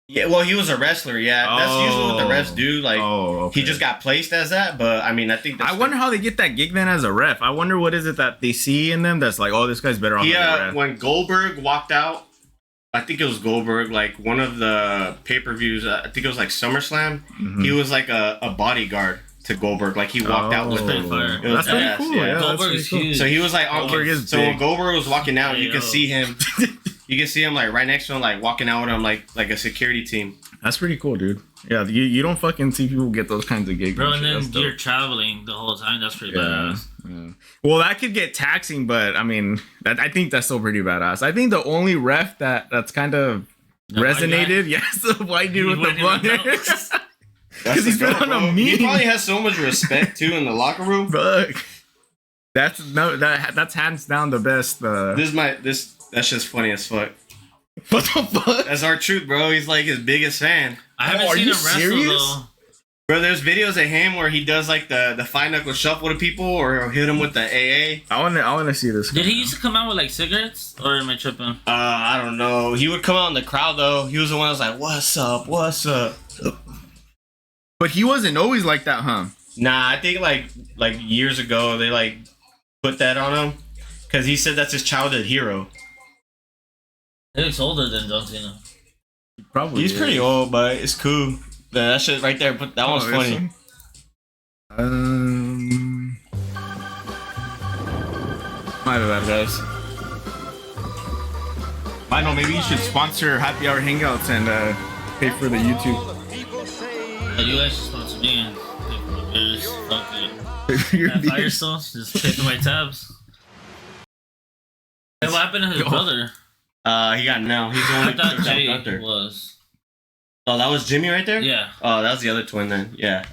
Speaker 1: Yeah, well, he was a wrestler. Yeah, that's usually what the refs do. Like,
Speaker 2: okay.
Speaker 1: he just got placed as that. But I mean, I think that's
Speaker 2: I wonder how they get that gig then as a ref. I wonder what is it that they see in them that's like, oh, this guy's better off as a ref.
Speaker 1: When Goldberg walked out, I think it was Goldberg, like one of the pay-per-views, I think it was like SummerSlam. He was like a bodyguard to Goldberg. Like he walked out with
Speaker 3: pretty
Speaker 1: him.
Speaker 3: fire.
Speaker 1: It was
Speaker 2: That's pretty
Speaker 1: badass,
Speaker 2: cool.
Speaker 1: yeah.
Speaker 2: Yeah, that's
Speaker 3: Goldberg
Speaker 2: pretty
Speaker 3: is
Speaker 2: cool.
Speaker 3: huge.
Speaker 1: So he was like,
Speaker 2: Goldberg is
Speaker 1: so
Speaker 2: big.
Speaker 1: when Goldberg was walking out, you
Speaker 3: Hey,
Speaker 1: could
Speaker 3: yo.
Speaker 1: see him. You can see him like right next to him, like walking out with him, like a security team.
Speaker 2: That's pretty cool, dude. Yeah, you don't fucking see people get those kinds of gigs.
Speaker 3: Bro, and
Speaker 2: shit.
Speaker 3: then
Speaker 2: That's dope.
Speaker 3: you're traveling the whole time. That's pretty
Speaker 2: Yeah,
Speaker 3: badass.
Speaker 2: yeah. Well, that could get taxing, but I mean, I think that's still pretty badass. I think the only ref that's kind of
Speaker 3: The white
Speaker 2: resonated, yes, the white dude with the blonde hair.
Speaker 1: That's
Speaker 2: Because he's
Speaker 1: the
Speaker 2: been
Speaker 1: goat,
Speaker 2: on a
Speaker 1: bro.
Speaker 2: meme.
Speaker 1: He probably has so much respect too in the locker room.
Speaker 2: Fuck. That's hands down the best.
Speaker 1: That's just funny as fuck.
Speaker 2: What the fuck?
Speaker 1: That's our truth, bro. He's like his biggest fan.
Speaker 3: I haven't
Speaker 2: are
Speaker 3: seen
Speaker 2: you
Speaker 3: him wrestle
Speaker 2: serious?
Speaker 3: though.
Speaker 1: Bro, there's videos of him where he does like the five knuckle shuffle to people, or he'll hit him with the AA.
Speaker 2: I wanna see this.
Speaker 3: Did he used to come out with like cigarettes, or am I tripping?
Speaker 1: I don't know. He would come out in the crowd though. He was the one that was like, "What's up? What's up?"
Speaker 2: But he wasn't always like that, huh?
Speaker 1: Nah, I think like years ago they like put that on him because he said that's his childhood hero.
Speaker 3: He looks older than John Cena.
Speaker 2: Probably.
Speaker 1: He's pretty old, but it's cool. That shit right there, but that one's funny.
Speaker 2: My bad, guys. I know. Maybe you should sponsor Happy Hour Hangouts and pay for the YouTube.
Speaker 3: You guys just sponsor me and pay for my beers. Fuck it.
Speaker 2: Your
Speaker 3: That fire
Speaker 2: beers.
Speaker 3: still? Just pay for my tabs. Hey, what happened to his brother?
Speaker 1: He got no. He's the
Speaker 3: I
Speaker 1: only
Speaker 3: thought Jay
Speaker 1: Gunther.
Speaker 3: was.
Speaker 1: Oh, that was Jimmy right there.
Speaker 3: Yeah.
Speaker 1: Oh, that was the other twin then. Yeah.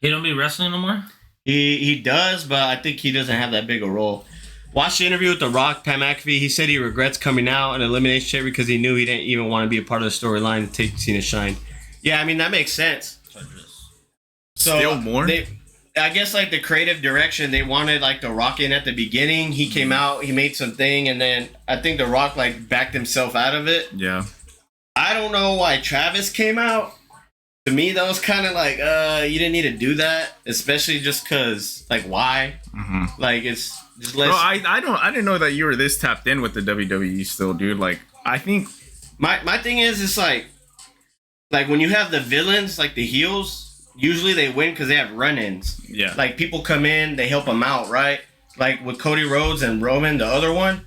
Speaker 3: He don't be wrestling no more.
Speaker 1: He does, but I think he doesn't have that big a role. Watch the interview with The Rock, Pat McAfee. He said he regrets coming out in Elimination Chamber because he knew he didn't even want to be a part of the storyline to take Cena shine. Yeah, I mean, that makes sense. So
Speaker 2: Still more?
Speaker 1: I guess, like, the creative direction, they wanted, like, The Rock in at the beginning. He came out, he made something, and then I think The Rock, like, backed himself out of it.
Speaker 2: Yeah.
Speaker 1: I don't know why Travis came out. To me, that was kind of like, you didn't need to do that, especially just because, like, why?
Speaker 2: Mm-hmm.
Speaker 1: Like, it's just less.
Speaker 2: Bro, I didn't know that you were this tapped in with the WWE still, dude. Like, I think
Speaker 1: My thing is, it's like when you have the villains, like the heels, usually they win because they have run-ins.
Speaker 2: Yeah.
Speaker 1: Like, people come in, they help them out, right? Like, with Cody Rhodes and Roman, the other one,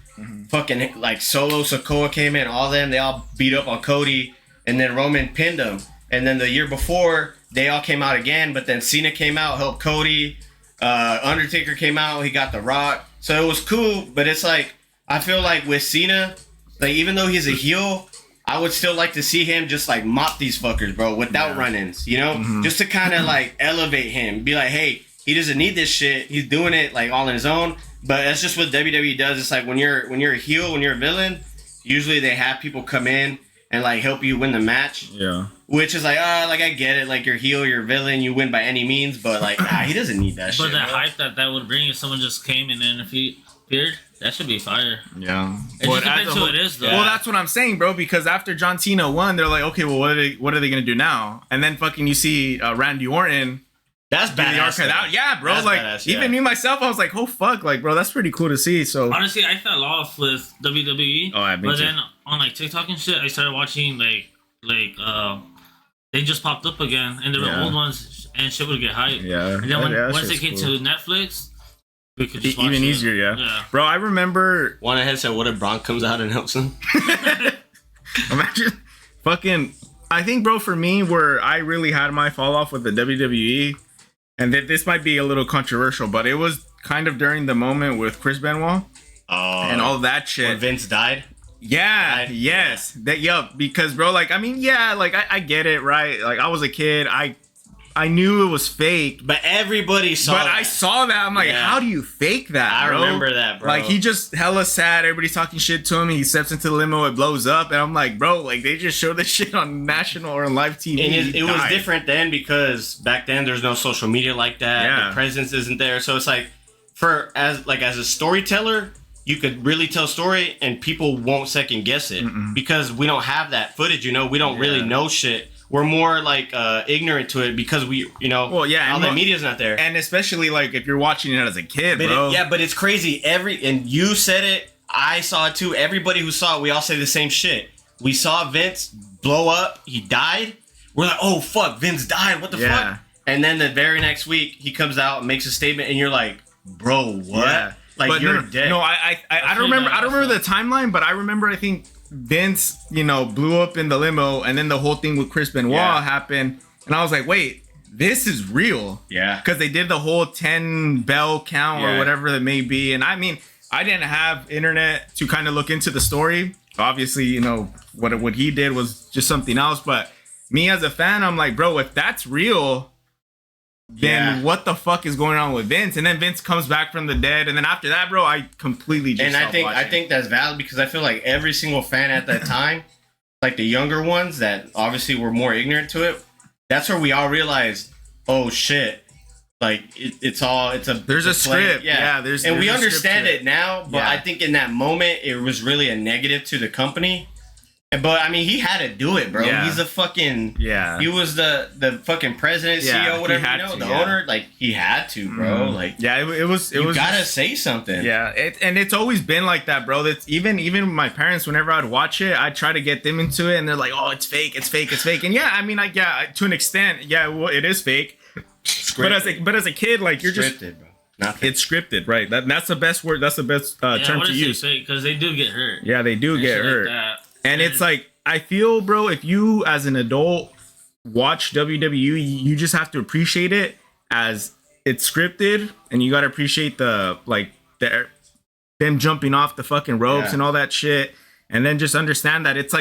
Speaker 1: fucking, like, Solo Sikoa came in, all them, they all beat up on Cody, and then Roman pinned him. And then the year before, they all came out again, but then Cena came out, helped Cody. Undertaker came out, he got The Rock. So it was cool, but it's like, I feel like with Cena, like, even though he's a heel, I would still like to see him just, like, mop these fuckers, bro, without run-ins, you know? Just to kind of, like, elevate him. Be like, hey, he doesn't need this shit. He's doing it, like, all on his own. But that's just what WWE does. It's like, when you're a heel, when you're a villain, usually they have people come in and, like, help you win the match.
Speaker 2: Yeah.
Speaker 1: Which is like, like, I get it. Like, you're heel, you're a villain, you win by any means. But, like, he doesn't need that shit.
Speaker 3: But that
Speaker 1: bro.
Speaker 3: hype that would bring if someone just came and interfered, that should be fire.
Speaker 2: Yeah.
Speaker 3: It just depends who it is, though.
Speaker 2: Well, that's what I'm saying, bro. Because after John Cena won, they're like, okay, well, what are they gonna do now? And then fucking you see Randy Orton.
Speaker 1: That's
Speaker 2: do the
Speaker 1: badass.
Speaker 2: archive out. Yeah, bro.
Speaker 1: That's
Speaker 2: like,
Speaker 1: badass, yeah.
Speaker 2: even me myself, I was like, oh fuck, like, bro, that's pretty cool to see. So
Speaker 3: Honestly, I fell off with WWE.
Speaker 2: Oh, I bet
Speaker 3: But
Speaker 2: you.
Speaker 3: then on, like, TikTok and shit, I started watching, like they just popped up again, and there were
Speaker 2: Yeah.
Speaker 3: old ones, and shit would get hyped.
Speaker 2: Yeah.
Speaker 3: And then
Speaker 2: that
Speaker 3: once they
Speaker 2: shit's
Speaker 3: came
Speaker 2: cool.
Speaker 3: to Netflix, we could just watch
Speaker 2: Even
Speaker 3: it.
Speaker 2: easier, yeah.
Speaker 3: Yeah.
Speaker 2: Bro, I remember.
Speaker 1: One ahead said, what if Braun comes out and helps him?
Speaker 2: Imagine fucking. I think, bro, for me, where I really had my fall off with the WWE, and this might be a little controversial, but it was kind of during the moment with Chris Benoit and all that shit.
Speaker 1: When Vince died?
Speaker 2: Yeah, yes. That, yup, because, bro, like, I mean, yeah, like, I get it, right? Like, I was a kid. I knew it was fake.
Speaker 1: But everybody saw
Speaker 2: But
Speaker 1: that.
Speaker 2: I saw that. I'm like,
Speaker 1: Yeah.
Speaker 2: how do you fake that,
Speaker 1: I
Speaker 2: bro?
Speaker 1: remember that, bro.
Speaker 2: Like, he just hella sad. Everybody's talking shit to him. He steps into the limo. It blows up. And I'm like, bro, like, they just showed this shit on national or on live TV.
Speaker 1: And it was
Speaker 2: Died.
Speaker 1: different then because back then there's no social media like that.
Speaker 2: Yeah.
Speaker 1: The presence isn't there. So it's like, as a storyteller, you could really tell story and people won't second guess it because we don't have that footage, you know? We don't really know shit. We're more like ignorant to it because we, you know,
Speaker 2: Well, yeah,
Speaker 1: all
Speaker 2: and
Speaker 1: the media's not there.
Speaker 2: And especially, like, if you're watching it as a kid,
Speaker 1: But
Speaker 2: bro.
Speaker 1: but it's crazy. And you said it, I saw it too. Everybody who saw it, we all say the same shit. We saw Vince blow up. He died. We're like, oh fuck, Vince died. What the fuck? And then the very next week, he comes out and makes a statement, and you're like, bro, what?
Speaker 2: Yeah.
Speaker 1: Like,
Speaker 2: but
Speaker 1: you're
Speaker 2: no,
Speaker 1: dead.
Speaker 2: No, I don't remember. I don't remember the timeline, but I remember. I think Vince, blew up in the limo, and then the whole thing with Chris Benoit happened, and I was like, wait, this is real.
Speaker 1: Yeah.
Speaker 2: Because they did the whole 10 bell count or
Speaker 1: Yeah.
Speaker 2: whatever that may be, and I mean, I didn't have internet to kind of look into the story. Obviously, what he did was just something else. But me as a fan, I'm like, bro, if that's real, then what the fuck is going on with Vince? And then Vince comes back from the dead, and then after that, bro, I completely just
Speaker 1: And I
Speaker 2: stopped
Speaker 1: think
Speaker 2: watching.
Speaker 1: that's valid because I feel like every single fan at that time, like the younger ones that obviously were more ignorant to it, that's where we all realized, oh shit, like there's
Speaker 2: a script. Yeah,
Speaker 1: and
Speaker 2: there's
Speaker 1: we
Speaker 2: a
Speaker 1: understand
Speaker 2: script to
Speaker 1: it now, but
Speaker 2: Yeah.
Speaker 1: I think in that moment it was really a negative to the company. But I mean, he had to do it, bro.
Speaker 2: Yeah.
Speaker 1: He's a fucking
Speaker 2: Yeah.
Speaker 1: He was the fucking president,
Speaker 2: Yeah,
Speaker 1: CEO,
Speaker 2: he
Speaker 1: whatever,
Speaker 2: had
Speaker 1: the
Speaker 2: to, yeah.
Speaker 1: owner. Like he had to, bro. Like
Speaker 2: Yeah, it was.
Speaker 1: you
Speaker 2: was
Speaker 1: gotta
Speaker 2: just-
Speaker 1: say something.
Speaker 2: Yeah, and it's always been like that, bro. That's even my parents. Whenever I'd watch it, I'd try to get them into it, and they're like, "Oh, it's fake, it's fake, it's fake." And yeah, I mean, like, yeah, to an extent, yeah, well, it is fake. But as a kid, like, you're
Speaker 1: scripted,
Speaker 2: just
Speaker 1: bro. Nothing.
Speaker 2: it's scripted, right? That's the best word. That's the best term to use.
Speaker 3: because they do get hurt.
Speaker 2: Yeah, they do
Speaker 3: And
Speaker 2: get
Speaker 3: shit
Speaker 2: hurt,
Speaker 3: like that.
Speaker 2: and it's like I feel, bro, if you as an adult watch WWE, you just have to appreciate it as it's scripted, and you gotta appreciate them jumping off the fucking ropes
Speaker 1: Yeah.
Speaker 2: and all that shit. and then just understand that it's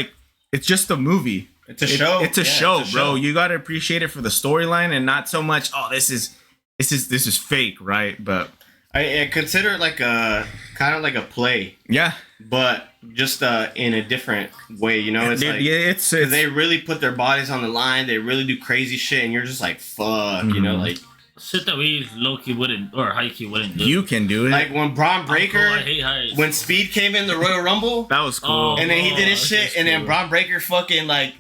Speaker 2: just a movie.
Speaker 1: It's a show.
Speaker 2: It's a show,
Speaker 1: it's a
Speaker 2: bro.
Speaker 1: show.
Speaker 2: You gotta appreciate it for the storyline and not so much. Oh, this is fake, right? But
Speaker 1: I consider it like a kind of like a play,
Speaker 2: yeah,
Speaker 1: but just in a different way. You know, it's
Speaker 2: dude,
Speaker 1: like
Speaker 2: yeah, it's
Speaker 1: they really put their bodies on the line. They really do crazy shit, and you're just like, fuck, you know, like
Speaker 3: shit that we low-key wouldn't or high-key wouldn't do.
Speaker 2: you can do it.
Speaker 1: like when Braun Breaker,
Speaker 3: I hate heights.
Speaker 1: when Speed came in the Royal Rumble,
Speaker 2: That was cool.
Speaker 3: Oh,
Speaker 1: and then he did his
Speaker 3: that's
Speaker 1: shit,
Speaker 3: just
Speaker 1: and then
Speaker 3: cool.
Speaker 1: Braun Breaker fucking like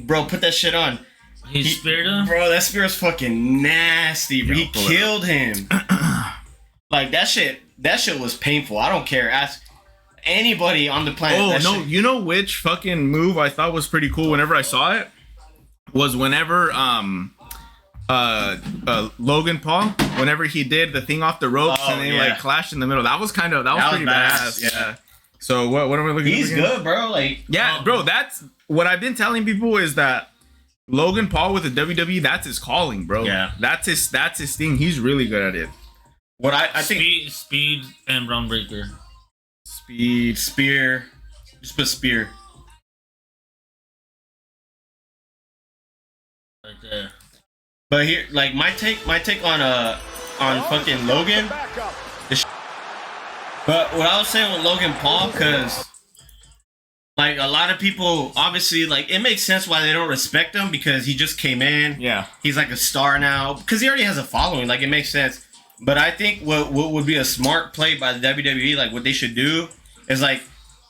Speaker 1: bro, put that shit on.
Speaker 3: He speared him.
Speaker 1: Bro, that spear's fucking nasty.
Speaker 2: Yeah,
Speaker 1: He
Speaker 2: pull it
Speaker 1: killed him. Like that shit was painful. I don't care. Ask anybody on the planet.
Speaker 2: Oh
Speaker 1: that
Speaker 2: no,
Speaker 1: shit-
Speaker 2: you know which fucking move I thought was pretty cool whenever I saw it was whenever Logan Paul, whenever he did the thing off the ropes
Speaker 1: Oh,
Speaker 2: and they
Speaker 1: yeah.
Speaker 2: like clashed in the middle. That was pretty badass.
Speaker 1: badass,
Speaker 2: Yeah. So what am I looking
Speaker 1: He's
Speaker 2: at? Again?
Speaker 1: good, bro. Like
Speaker 2: Yeah, bro, that's what I've been telling people is that Logan Paul with the WWE, that's his calling, bro.
Speaker 1: Yeah.
Speaker 2: That's his thing. He's really good at it.
Speaker 1: what I think
Speaker 3: Speed and Braun Breaker.
Speaker 2: Speed.
Speaker 1: spear. Just put spear.
Speaker 3: Right there.
Speaker 1: But here, like my take on fucking Logan. But what I was saying with Logan Paul, because like a lot of people, obviously, like it makes sense why they don't respect him because he just came in.
Speaker 2: Yeah.
Speaker 1: He's like a star now because he already has a following. Like it makes sense. But I think what would be a smart play by the WWE, like what they should do, is like,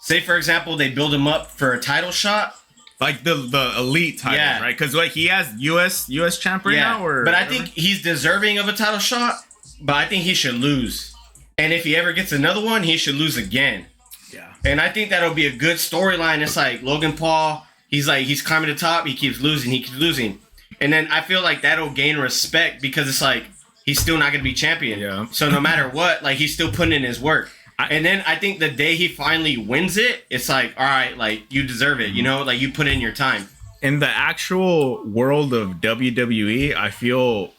Speaker 1: say for example, they build him up for a title shot.
Speaker 2: Like the elite title,
Speaker 1: Yeah.
Speaker 2: right? Because like he has US champ right now, or
Speaker 1: but I
Speaker 2: whatever?
Speaker 1: think he's deserving of a title shot. But I think he should lose. And if he ever gets another one, he should lose again.
Speaker 2: Yeah.
Speaker 1: And I think that'll be a good storyline. It's like Logan Paul, he's climbing the top, he keeps losing. And then I feel like that'll gain respect because it's like he's still not gonna be champion.
Speaker 2: Yeah.
Speaker 1: So no matter what, like he's still putting in his work. And then I think the day he finally wins it, it's like, all right, like you deserve it, you know, like you put in your time.
Speaker 2: In the actual world of WWE, I feel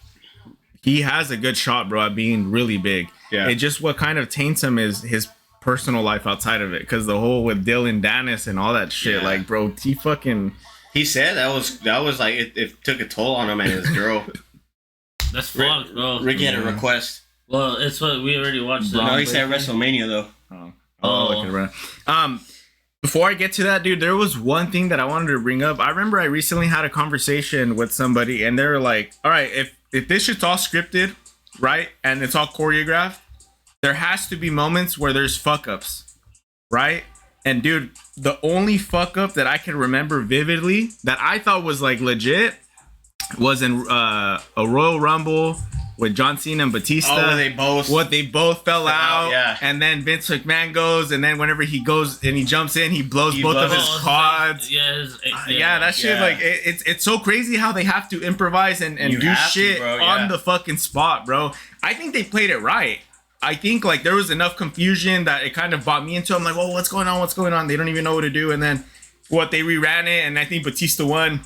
Speaker 2: he has a good shot, bro, at being really big.
Speaker 1: Yeah.
Speaker 2: It just what kind of taints him is his personal life outside of it, because the whole with Dylan Dennis and all that shit,
Speaker 1: Yeah.
Speaker 2: like, bro, he fucking.
Speaker 1: He said that was like it took a toll on him and his girl.
Speaker 3: That's fucked, bro.
Speaker 1: Ricky had a request.
Speaker 3: Well, it's what we already watched.
Speaker 1: No, he said WrestleMania though.
Speaker 2: Before I get to that, dude, there was one thing that I wanted to bring up. I remember I recently had a conversation with somebody, and they were like, "All right, if this shit's all scripted, right, and it's all choreographed, there has to be moments where there's fuck ups, right?" And dude, the only fuck up that I can remember vividly that I thought was like legit was in a Royal Rumble with John Cena and Batista.
Speaker 1: Oh, they both
Speaker 2: fell out,
Speaker 1: yeah.
Speaker 2: and then Vince McMahon goes, and then whenever he goes and he jumps in, he blows both of his quads. Yeah, that shit,
Speaker 1: Yeah.
Speaker 2: like it's so crazy how they have to improvise and
Speaker 1: You
Speaker 2: do
Speaker 1: have to,
Speaker 2: shit
Speaker 1: bro,
Speaker 2: on
Speaker 1: yeah.
Speaker 2: the fucking spot, bro. I think they played it right. I think like there was enough confusion that it kind of brought me into it. I'm like, well, what's going on? What's going on? They don't even know what to do. And then they reran it, and I think Batista won.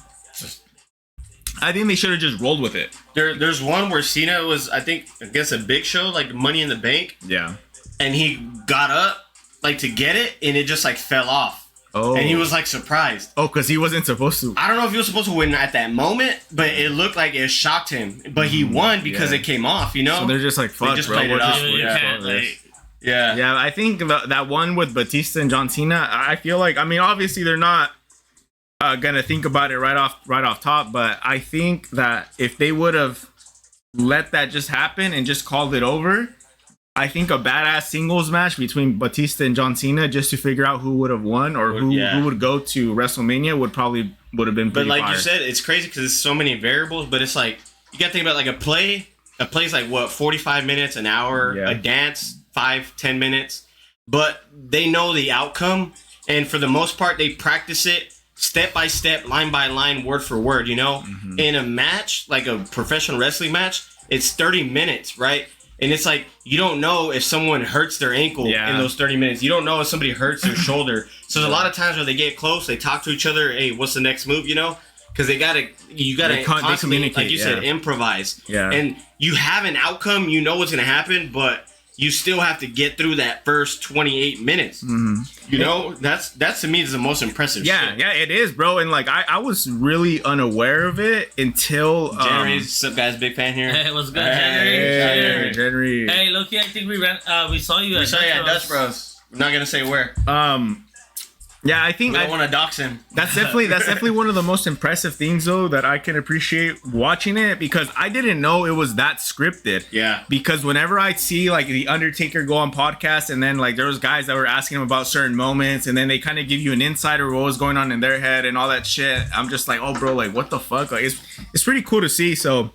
Speaker 2: I think they should have just rolled with it.
Speaker 1: There's one where Cena was, I guess a Big Show, like Money in the Bank,
Speaker 2: Yeah.
Speaker 1: and he got up like to get it, and it just like fell off.
Speaker 2: Oh.
Speaker 1: And he was like surprised.
Speaker 2: Oh, because he wasn't supposed to.
Speaker 1: I don't know if he was supposed to win at that moment, but it looked like it shocked him. But he won because
Speaker 2: Yeah.
Speaker 1: it came off, you know?
Speaker 2: So they're just like, fuck,
Speaker 1: just
Speaker 2: bro.
Speaker 1: played it
Speaker 2: We're
Speaker 1: off.
Speaker 2: just,
Speaker 3: You
Speaker 2: we're just
Speaker 3: can't,
Speaker 2: going with this.
Speaker 3: like,
Speaker 1: Yeah.
Speaker 2: Yeah, I think that one with Batista and John Cena, I feel like, I mean, obviously they're not gonna think about it right off top, but I think that if they would have let that just happen and just called it over, I think a badass singles match between Batista and John Cena just to figure out who would have won or who would go to WrestleMania would have been
Speaker 1: But
Speaker 2: pretty
Speaker 1: like
Speaker 2: fire.
Speaker 1: you said, it's crazy because there's so many variables, but it's like, you gotta think about like a play's like what, 45 minutes, an hour,
Speaker 2: Yeah.
Speaker 1: a dance, 5-10 minutes, but they know the outcome, and for the most part they practice it step by step, line by line, word for word, you know?
Speaker 2: Mm-hmm.
Speaker 1: In a match, like a professional wrestling match, it's 30 minutes, right? And it's like, you don't know if someone hurts their ankle
Speaker 2: Yeah.
Speaker 1: in those 30 minutes. You don't know if somebody hurts their shoulder. So there's a lot of times where they get close, they talk to each other, hey, what's the next move, you know? Because you gotta
Speaker 2: They
Speaker 1: constantly,
Speaker 2: communicate,
Speaker 1: like you said,
Speaker 2: yeah.
Speaker 1: improvise.
Speaker 2: Yeah.
Speaker 1: And you have an outcome, you know what's gonna happen, but you still have to get through that first 28 minutes. You know, that's to me is the most impressive shit.
Speaker 2: Yeah, it is, bro. And like I was really unaware of it until
Speaker 1: January's up, guys, big fan here.
Speaker 3: Hey, what's good,
Speaker 1: Hey,
Speaker 3: January?
Speaker 2: January.
Speaker 3: Hey, Loki, I think we saw you.
Speaker 1: We saw you at Dutch Bros. We're not gonna say where.
Speaker 2: Yeah, I think
Speaker 1: We don't want to dox him.
Speaker 2: that's definitely one of the most impressive things though that I can appreciate watching it, because I didn't know it was that scripted.
Speaker 1: Yeah.
Speaker 2: Because whenever I see like the Undertaker go on podcasts, and then like there was guys that were asking him about certain moments, and then they kind of give you an insider of what was going on in their head and all that shit. I'm just like, oh bro, like what the fuck? Like it's pretty cool to see. So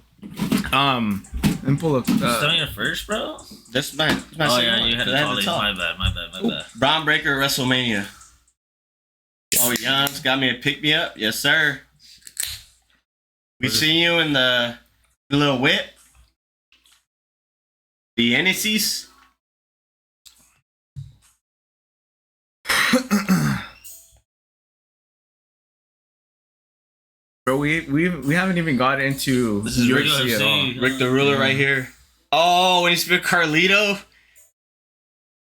Speaker 2: let me pull up.
Speaker 3: Still your first, bro?
Speaker 1: That's my
Speaker 3: Oh
Speaker 1: second
Speaker 3: yeah,
Speaker 1: one,
Speaker 3: you had
Speaker 1: 'cause
Speaker 3: a
Speaker 1: I
Speaker 3: call.
Speaker 1: the top.
Speaker 3: My bad.
Speaker 1: Braun Breaker WrestleMania. Oh, Jan's got me a pick me up. Yes, sir. We seen you in the little whip. The Genesis.
Speaker 2: Bro, we haven't even got into
Speaker 1: This is
Speaker 2: UFC at all.
Speaker 1: Rick the Ruler right here. Oh, when he spit Carlito.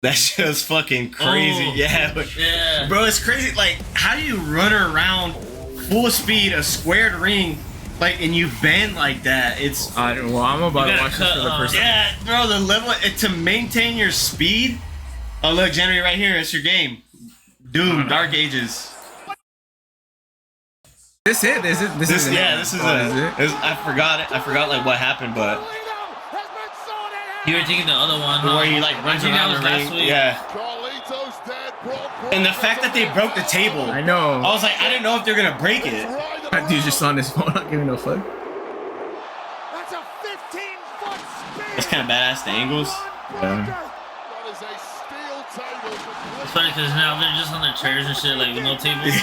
Speaker 1: That shit was fucking crazy.
Speaker 3: Oh,
Speaker 1: yeah.
Speaker 3: yeah.
Speaker 1: Bro, it's crazy. Like, how do you run around full speed, a squared ring, like, and you bend like that? It's...
Speaker 2: Well, I'm about to
Speaker 3: gotta
Speaker 2: watch this for the
Speaker 3: cut,
Speaker 2: first time.
Speaker 1: Yeah, bro, the level... to maintain your speed... Oh, look, January right here. It's your game. Doom, Dark Ages.
Speaker 2: This is it. This is it.
Speaker 1: I forgot it. I forgot, like, what happened, but...
Speaker 3: You were thinking the other one,
Speaker 1: Where he, like,
Speaker 3: I
Speaker 1: runs
Speaker 3: think that
Speaker 1: around
Speaker 3: was
Speaker 1: the
Speaker 3: last
Speaker 1: ring.
Speaker 3: week.
Speaker 1: Yeah. And the fact that they broke the table...
Speaker 2: I know.
Speaker 1: I was like, I didn't know if they're gonna break it.
Speaker 2: That dude's just on his phone, not giving no fuck.
Speaker 4: That's a 15-foot spear.
Speaker 1: It's kind of badass, the angles.
Speaker 2: Yeah.
Speaker 4: That is a steel table.
Speaker 3: It's funny because now they're just on their chairs and shit, like with no tables.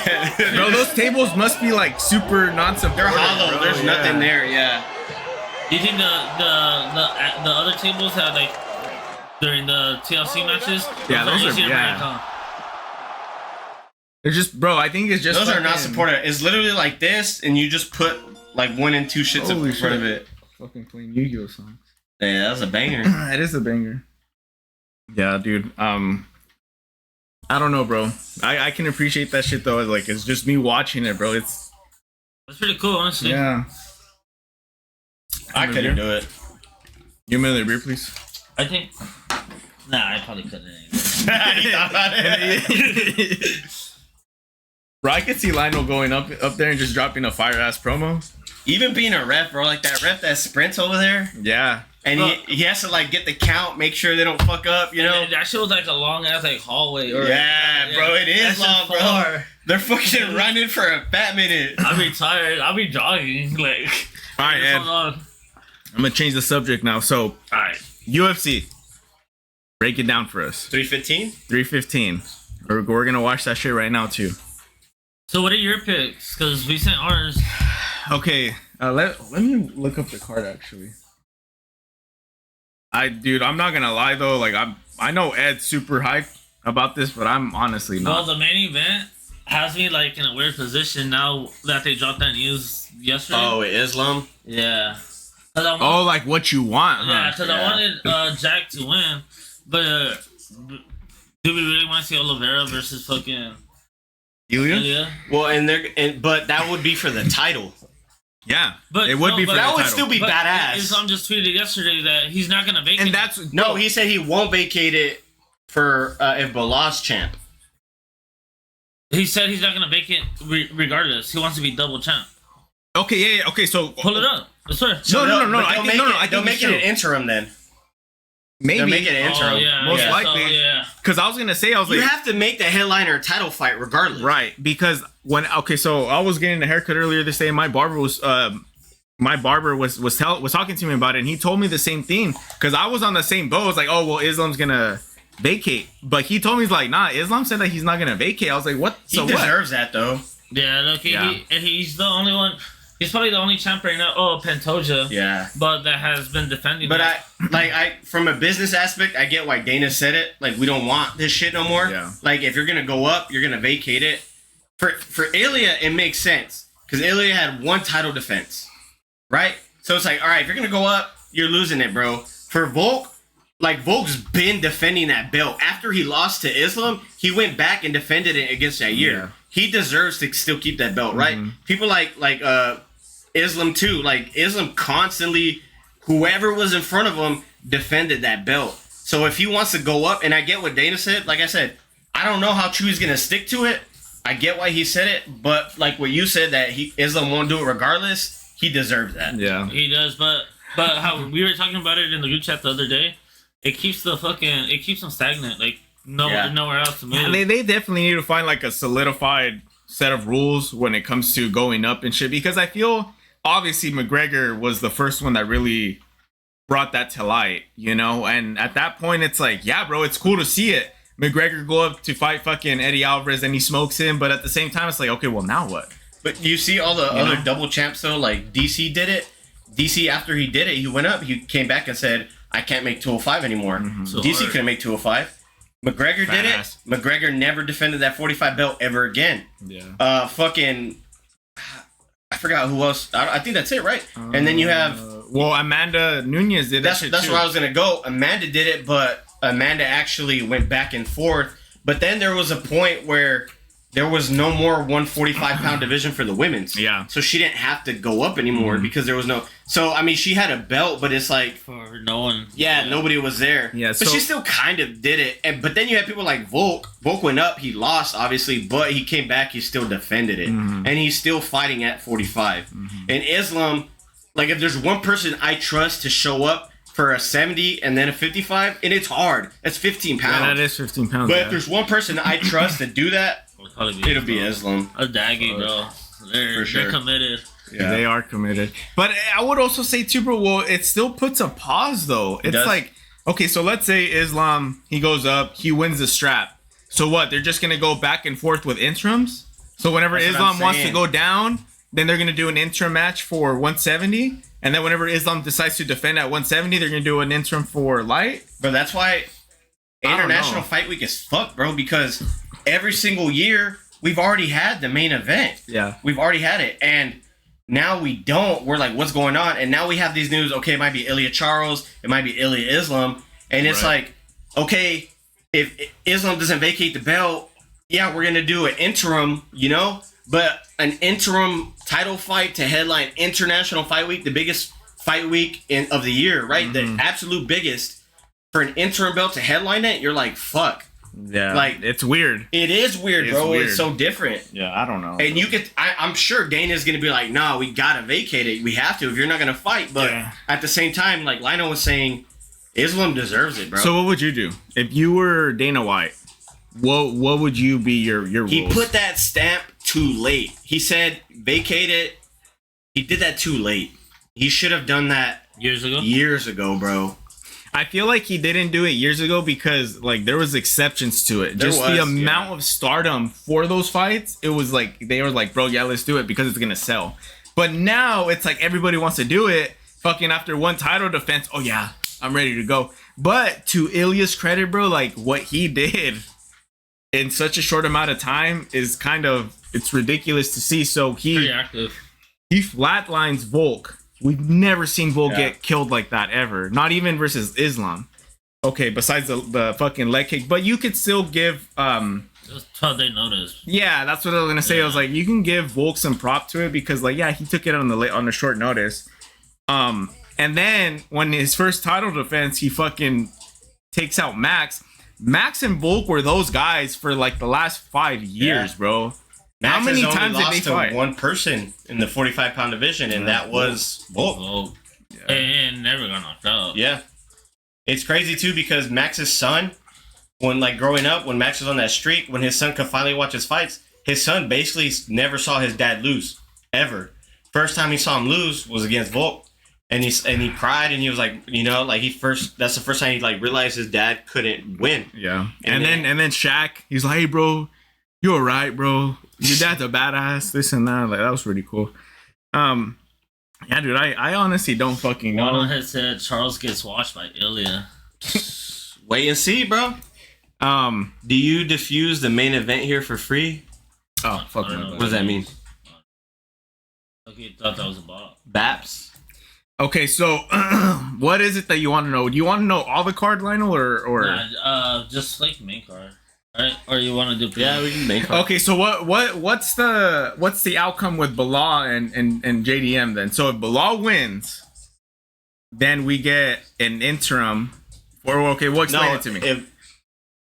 Speaker 2: Bro, those tables must be like super non-supportive.
Speaker 1: They're hollow.
Speaker 2: bro.
Speaker 1: There's nothing there. Yeah.
Speaker 3: Do you think the other tables had like during the TLC matches?
Speaker 2: Yeah, those are-
Speaker 3: easier to
Speaker 2: yeah.
Speaker 3: break, huh?
Speaker 2: They're just, bro, I think it's just
Speaker 1: Those are not
Speaker 2: fucking-
Speaker 1: supportive. It's literally like this, and you just put like 1 and 2 shits up
Speaker 2: Holy
Speaker 1: in front
Speaker 2: shit.
Speaker 1: of it.
Speaker 2: Fucking playing Yu-Gi-Oh songs.
Speaker 1: Yeah, that was a banger.
Speaker 2: It is a banger. Yeah, dude. I don't know, bro. I can appreciate that shit though. Like, it's just me watching it, bro. It's
Speaker 3: That's pretty cool, honestly.
Speaker 2: yeah.
Speaker 1: I couldn't do it.
Speaker 2: Give me another beer, please.
Speaker 3: I think. Nah, I probably couldn't. Anyway.
Speaker 1: You thought about it?
Speaker 2: Bro, I could see Lionel going up there and just dropping a fire ass promo.
Speaker 1: Even being a ref, bro, like that ref that sprints over there,
Speaker 2: Yeah.
Speaker 1: and he has to like get the count, make sure they don't fuck up, you know?
Speaker 3: That shit was like a long ass like hallway. Or,
Speaker 1: Yeah, bro, it is
Speaker 3: That's
Speaker 1: long, bro.
Speaker 3: far.
Speaker 1: They're fucking running for a fat minute.
Speaker 3: I'll be tired. I'll be jogging. Like,
Speaker 2: All right, Ed. I'm gonna change the subject now. So,
Speaker 3: Alright.
Speaker 2: UFC, break it down for us.
Speaker 1: 315?
Speaker 2: 315. We're gonna watch that shit right now too.
Speaker 3: So, what are your picks? Because we sent ours.
Speaker 2: Okay, let me look up the card actually. Dude, I'm not gonna lie though. Like, I know Ed's super hyped about this, but I'm honestly not.
Speaker 3: Well, the main event has me like in a weird position now that they dropped that news yesterday.
Speaker 1: Oh, Islam?
Speaker 3: Yeah. 'Cause I want-
Speaker 2: Oh, like what you want,
Speaker 3: Yeah,
Speaker 2: huh?
Speaker 3: because I wanted Jack to win, but do we really want to see Oliveira versus fucking
Speaker 2: Ilya?
Speaker 3: Ilya?
Speaker 1: Well, but that would be for the title.
Speaker 2: Yeah,
Speaker 3: But
Speaker 2: it would
Speaker 3: no,
Speaker 2: be
Speaker 3: but-
Speaker 2: for
Speaker 1: That
Speaker 2: the
Speaker 1: would
Speaker 2: title.
Speaker 1: still be
Speaker 3: But
Speaker 1: badass.
Speaker 3: Islam just tweeted yesterday that he's not gonna vacate.
Speaker 2: And that's
Speaker 1: No, he said he won't vacate it for if Bilal's champ.
Speaker 3: He said he's not gonna vacate regardless. He wants to be double champ.
Speaker 2: okay. Yeah. Okay, so
Speaker 3: Pull it up. I swear.
Speaker 2: No.
Speaker 1: But
Speaker 2: I
Speaker 1: they'll
Speaker 2: think
Speaker 1: make
Speaker 2: no.
Speaker 1: it-
Speaker 2: I
Speaker 1: they'll
Speaker 2: think
Speaker 1: make
Speaker 2: it's
Speaker 1: it
Speaker 2: true.
Speaker 1: an interim then.
Speaker 2: Maybe
Speaker 1: They'll make it an interim.
Speaker 3: Oh, yeah,
Speaker 2: Most
Speaker 3: yeah,
Speaker 2: likely.
Speaker 3: So, yeah.
Speaker 2: because I was gonna say I was
Speaker 1: You
Speaker 2: like,
Speaker 1: have to make the headliner a title fight regardless.
Speaker 2: right, because so I was getting a haircut earlier this day. And my barber was talking to me about it, and he told me the same thing because I was on the same boat. I was like, oh well, Islam's gonna vacate, but he told me he's like, nah, Islam said that he's not gonna vacate. I was like, what?
Speaker 1: He
Speaker 2: So what?
Speaker 1: deserves that though.
Speaker 3: Yeah, look, he's the only one. He's probably the only champ right now. Oh, Pantoja.
Speaker 1: Yeah.
Speaker 3: But that has been defending.
Speaker 1: But
Speaker 3: it.
Speaker 1: from a business aspect, I get why Dana said it. Like, we don't want this shit no more.
Speaker 2: Yeah.
Speaker 1: Like, if you're gonna go up, you're gonna vacate it. For Ilya, it makes sense because Ilya had one title defense, right? So it's like, all right, if you're gonna go up, you're losing it, bro. For Volk, like Volk's been defending that belt. After he lost to Islam, he went back and defended it against Jair.
Speaker 2: Yeah.
Speaker 1: He deserves to still keep that belt, right? People like Islam too. Like Islam constantly, whoever was in front of him defended that belt. So if he wants to go up, and I get what Dana said, like I said, I don't know how true he's gonna stick to it. I get why he said it, but like what you said, that Islam won't do it regardless. He deserves that.
Speaker 2: Yeah,
Speaker 3: he does. But how we were talking about it in the group chat the other day, it keeps them stagnant. Like nowhere else to move.
Speaker 2: Yeah, they definitely need to find like a solidified set of rules when it comes to going up and shit. Because I feel obviously McGregor was the first one that really brought that to light, you know. And at that point, it's like, yeah, bro, it's cool to see it. McGregor go up to fight fucking Eddie Alvarez and he smokes him, but at the same time, it's like, okay, well, now what?
Speaker 1: But you see all the other double champs though, like DC did it. DC, after he did it, he went up, he came back and said, I can't make 205 anymore. So DC couldn't make 205. McGregor did it. McGregor never defended that 45 belt ever again. Yeah. Fucking, I forgot who else. I think that's it, right? And then you have...
Speaker 2: well, Amanda Nunes did that.
Speaker 1: That's where I was going to go. Amanda did it, but Amanda actually went back and forth. But then there was a point where there was no more 145-pound division for the women's.
Speaker 2: Yeah.
Speaker 1: So she didn't have to go up anymore because there was no... So, I mean, she had a belt, but it's like...
Speaker 3: For no one.
Speaker 1: Yeah, nobody was there.
Speaker 2: Yeah,
Speaker 1: but she still kind of did it. But then you had people like Volk. Volk went up. He lost, obviously, but he came back. He still defended it. And he's still fighting at 45. And Islam, like, if there's one person I trust to show up for a 70 and then a 55, and it's hard. That's 15 pounds.
Speaker 2: Yeah, that is 15 pounds.
Speaker 1: But if there's one person I trust to do that, it'll be Islam.
Speaker 3: A daggy, bro. They're committed.
Speaker 2: Yeah. They are committed. But I would also say too, bro, well, it still puts a pause though. It's like, okay, so let's say Islam, he goes up, he wins the strap. So what? They're just gonna go back and forth with interims? So whenever Islam wants to go down, then they're gonna do an interim match for 170. And then whenever Islam decides to defend at 170, they're gonna do an interim for light.
Speaker 1: But that's why International Fight Week is fucked, bro, because every single year we've already had the main event.
Speaker 2: Yeah.
Speaker 1: We've already had it. And now we don't. We're like, what's going on? And now we have these news. Okay, it might be Ilya Charles. It might be Ilya Islam. And it's like, okay, if Islam doesn't vacate the belt, yeah, we're going to do an interim, you know? But an interim title fight to headline International Fight Week, the biggest fight week of the year, right? The absolute biggest. For an interim belt to headline it, you're like, fuck.
Speaker 2: Yeah,
Speaker 1: like
Speaker 2: it's weird.
Speaker 1: It is weird, bro. Weird. It's so different.
Speaker 2: Yeah, I don't know.
Speaker 1: And you could, I'm sure Dana's gonna be like, "No, we gotta vacate it. We have to if you're not gonna fight." But at the same time, like Lionel was saying, Islam deserves it, bro.
Speaker 2: So what would you do if you were Dana White? What would you be your rules?
Speaker 1: He put that stamp too late. He said vacate it. He did that too late. He should have done that
Speaker 3: years
Speaker 1: ago, bro.
Speaker 2: I feel like he didn't do it years ago because like there was exceptions to it. The amount of stardom for those fights, it was like they were like, bro, yeah, let's do it because it's gonna sell. But now it's like everybody wants to do it. Fucking after one title defense, oh yeah, I'm ready to go. But to Ilya's credit, bro, like what he did in such a short amount of time is it's ridiculous to see. So he flatlines Volk. We've never seen Volk get killed like that ever. Not even versus Islam. Okay, besides the fucking leg kick. But you could still give...
Speaker 3: That's how they noticed.
Speaker 2: Yeah, that's what I was going to say. I was like, you can give Volk some prop to it because, like, yeah, he took it on the short notice. And then when his first title defense, he fucking takes out Max. Max and Volk were those guys for, like, the last 5 years, bro.
Speaker 1: Max
Speaker 2: how many times did they fight?
Speaker 1: One person in the 45-pound division, and that was Volk.
Speaker 3: Yeah. And never got knocked out.
Speaker 1: Yeah. It's crazy, too, because Max's son, when, like, growing up, when Max was on that streak, when his son could finally watch his fights, his son basically never saw his dad lose, ever. First time he saw him lose was against Volk, and he cried, and he was like, you know, like, that's the first time he, like, realized his dad couldn't win.
Speaker 2: Yeah. And then Shaq, he's like, hey, bro, you're all right, bro. Your dad's a badass, this and that. Like, that was pretty cool. Yeah, dude, I honestly don't fucking know.
Speaker 3: One had said Charles gets watched by Ilya.
Speaker 1: Wait and see, bro. Do you diffuse the main event here for free?
Speaker 2: Oh, fuck no.
Speaker 1: What does that mean?
Speaker 3: Okay, thought that was a bot.
Speaker 1: Baps?
Speaker 2: Okay, so what is it that you want to know? Do you want to know all the card, Lionel, or?
Speaker 3: Just like main card, right? Or you want to do?
Speaker 1: Yeah, we can make.
Speaker 2: Okay, so what's the outcome with Bilal and JDM then? So if Bilal wins, then we get an interim. Or okay, well, explain it to me.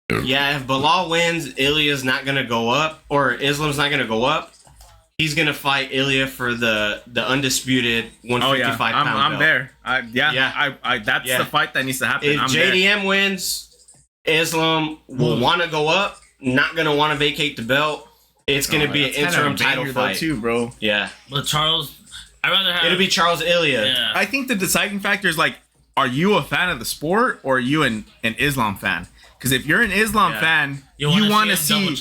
Speaker 1: If Bilal wins, Ilya's not gonna go up, or Islam's not gonna go up. He's gonna fight Ilya for the undisputed 155 pound
Speaker 2: I'm
Speaker 1: belt.
Speaker 2: there. That's the fight that needs to happen.
Speaker 1: If JDM wins, Islam will want to go up. Not gonna want to vacate the belt. It's gonna be an interim title fight
Speaker 2: too, bro.
Speaker 1: Yeah,
Speaker 3: but Charles, I'd rather have.
Speaker 1: It'll be Charles Ilya.
Speaker 3: Yeah.
Speaker 2: I think the deciding factor is like, are you a fan of the sport or are you an Islam fan? Because if you're an Islam fan, you want to see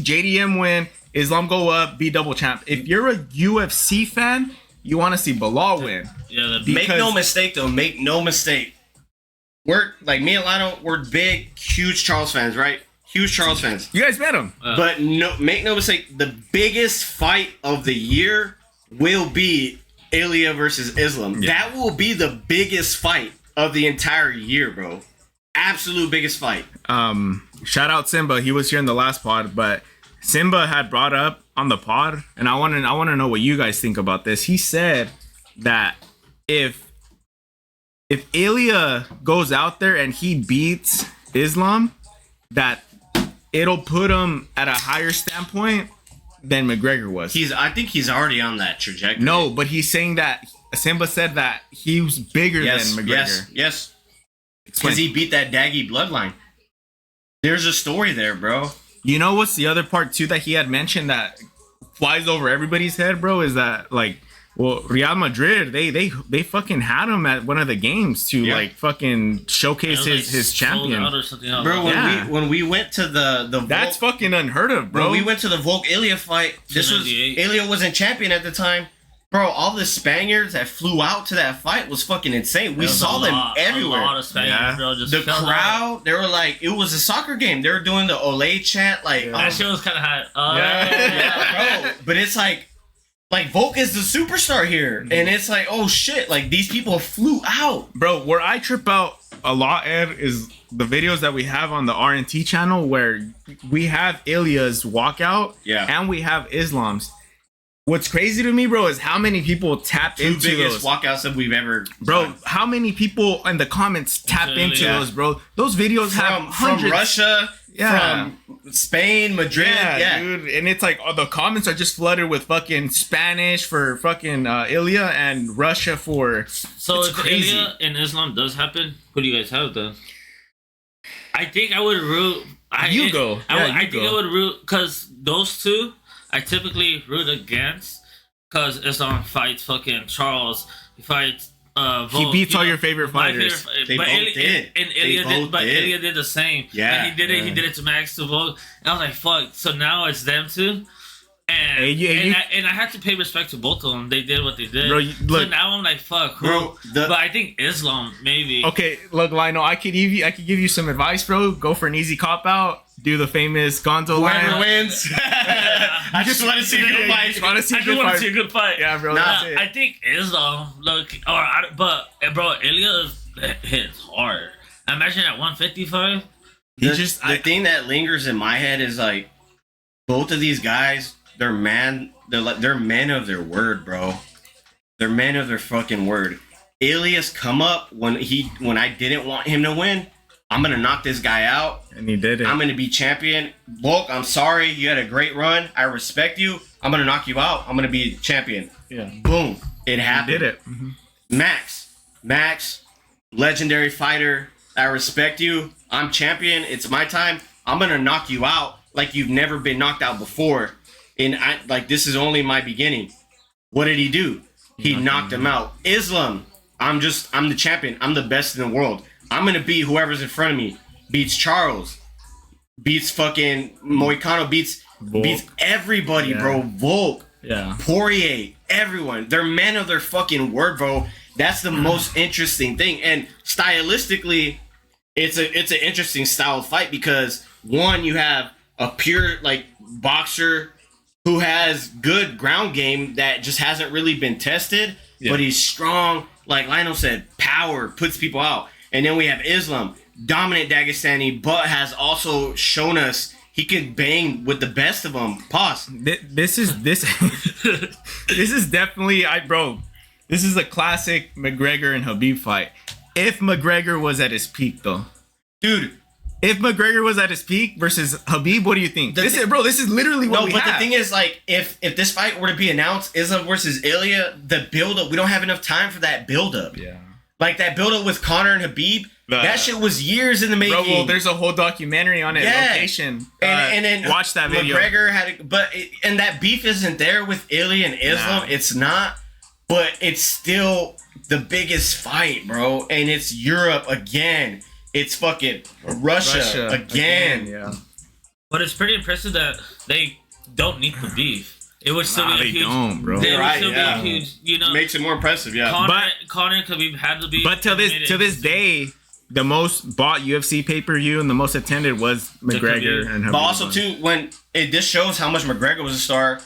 Speaker 2: JDM win, Islam go up, be double champ. If you're a UFC fan, you want to see Bilal win.
Speaker 3: Yeah,
Speaker 1: make no mistake though. Make no mistake. We're like me and Lionel. We're big, huge Charles fans, right? Huge Charles fans.
Speaker 2: You guys met him,
Speaker 1: but make no mistake. The biggest fight of the year will be Ilya versus Islam. Yeah. That will be the biggest fight of the entire year, bro. Absolute biggest fight.
Speaker 2: Shout out Simba. He was here in the last pod, but Simba had brought up on the pod, and I want to know what you guys think about this. He said that if Ilya goes out there and he beats Islam, that it'll put him at a higher standpoint than McGregor was.
Speaker 1: I think he's already on that trajectory.
Speaker 2: No, but he's saying that Simba said that he was bigger than McGregor.
Speaker 1: Yes. Because he beat that Daggy bloodline. There's a story there, bro.
Speaker 2: You know what's the other part too that he had mentioned that flies over everybody's head, bro? Is that like, well, Real Madrid, they fucking had him at one of the games to like fucking showcase his champion.
Speaker 1: Bro, when we went to the
Speaker 2: that's fucking unheard of, bro.
Speaker 1: When we went to the Volk Ilya fight, Ilya wasn't champion at the time. Bro, all the Spaniards that flew out to that fight was fucking insane. We saw them everywhere.
Speaker 3: A lot of Spaniards, bro, just
Speaker 1: the crowd, they were like, it was a soccer game. They were doing the Olé chant, like
Speaker 3: that shit was kind of hot.
Speaker 1: Bro. But it's like Volk is the superstar here, and it's like, oh shit, like these people flew out,
Speaker 2: bro. Where I trip out a lot, Ed, is the videos that we have on the RNT channel where we have Ilya's walkout, and we have Islam's. What's crazy to me, bro, is how many people tap into those.
Speaker 1: Two biggest walkouts that we've ever
Speaker 2: done. How many people in the comments tap into those, bro? Those videos have hundreds.
Speaker 1: From Russia, from Spain, Madrid,
Speaker 2: dude. And it's like the comments are just flooded with fucking Spanish for fucking Ilya and Russia for.
Speaker 3: So if Ilya and Islam does happen, who do you guys have then? I think I would root. I think I would root because those two. I typically root against because Islam fights fucking Charles. He fights Volk.
Speaker 2: He beats all your favorite fighters.
Speaker 3: Ilya did the same. Yeah. And he did it to Max to Volk. And I was like, fuck. So now it's them two. And I have to pay respect to both of them. They did what they did. Bro, so now I'm like, fuck, who? Bro, but I think Islam, maybe.
Speaker 2: Okay, look, Lionel, I could give you some advice, bro. Go for an easy cop out. Do the famous Gonzo line.
Speaker 1: Whoever wins. I just want to see a good fight.
Speaker 3: I just want to see a good fight.
Speaker 2: Yeah, bro. That's it.
Speaker 3: I think Islam, but Ilya hits hard. Imagine at 155.
Speaker 1: The thing that lingers in my head is like both of these guys. They're men of their word, bro. They're men of their fucking word. Ilya's come up when I didn't want him to win. I'm gonna knock this guy out,
Speaker 2: and he did it.
Speaker 1: I'm gonna be champion. Volk, I'm sorry, you had a great run. I respect you. I'm gonna knock you out. I'm gonna be champion.
Speaker 2: Yeah.
Speaker 1: Boom. It happened.
Speaker 2: He did it. Mm-hmm.
Speaker 1: Max, legendary fighter. I respect you. I'm champion. It's my time. I'm gonna knock you out like you've never been knocked out before. And this is only my beginning. What did he do? He knocked him out. Islam, I'm the champion. I'm the best in the world. I'm going to beat whoever's in front of me. Beats Charles. Beats fucking Moicano. Beats everybody, bro. Volk.
Speaker 2: Yeah.
Speaker 1: Poirier. Everyone. They're men of their fucking word, bro. That's the most interesting thing. And stylistically, it's an interesting style of fight because, one, you have a pure, boxer who has good ground game that just hasn't really been tested, but he's strong, like Lionel said, power puts people out. And then we have Islam, dominant Dagestani, but has also shown us he can bang with the best of them. Pause.
Speaker 2: This is this is definitely bro. This is a classic McGregor and Khabib fight. If McGregor was at his peak, though,
Speaker 1: dude.
Speaker 2: If McGregor was at his peak versus Khabib, what do you think? This is literally what we have.
Speaker 1: No, but the thing is, like, if this fight were to be announced, Islam versus Ilya, the build-up, we don't have enough time for that build-up.
Speaker 2: Yeah.
Speaker 1: Like, that build-up with Conor and Habib, that shit was years in the making.
Speaker 2: Bro, well, there's a whole documentary on it, location.
Speaker 1: And then
Speaker 2: watch that video.
Speaker 1: McGregor had and that beef isn't there with Ilya and Islam. Nah. It's not, but it's still the biggest fight, bro. And it's Europe again. It's fucking Russia again.
Speaker 2: Yeah.
Speaker 3: But it's pretty impressive that they don't need the beef. It would still be a huge.
Speaker 2: Don't, bro.
Speaker 3: They would still be a huge. You know,
Speaker 1: makes it more impressive. Yeah.
Speaker 3: Conor and Khabib had the beef.
Speaker 2: But till this day, the most bought UFC pay-per-view and the most attended was McGregor and Khabib.
Speaker 1: But also too, this shows how much McGregor was a star.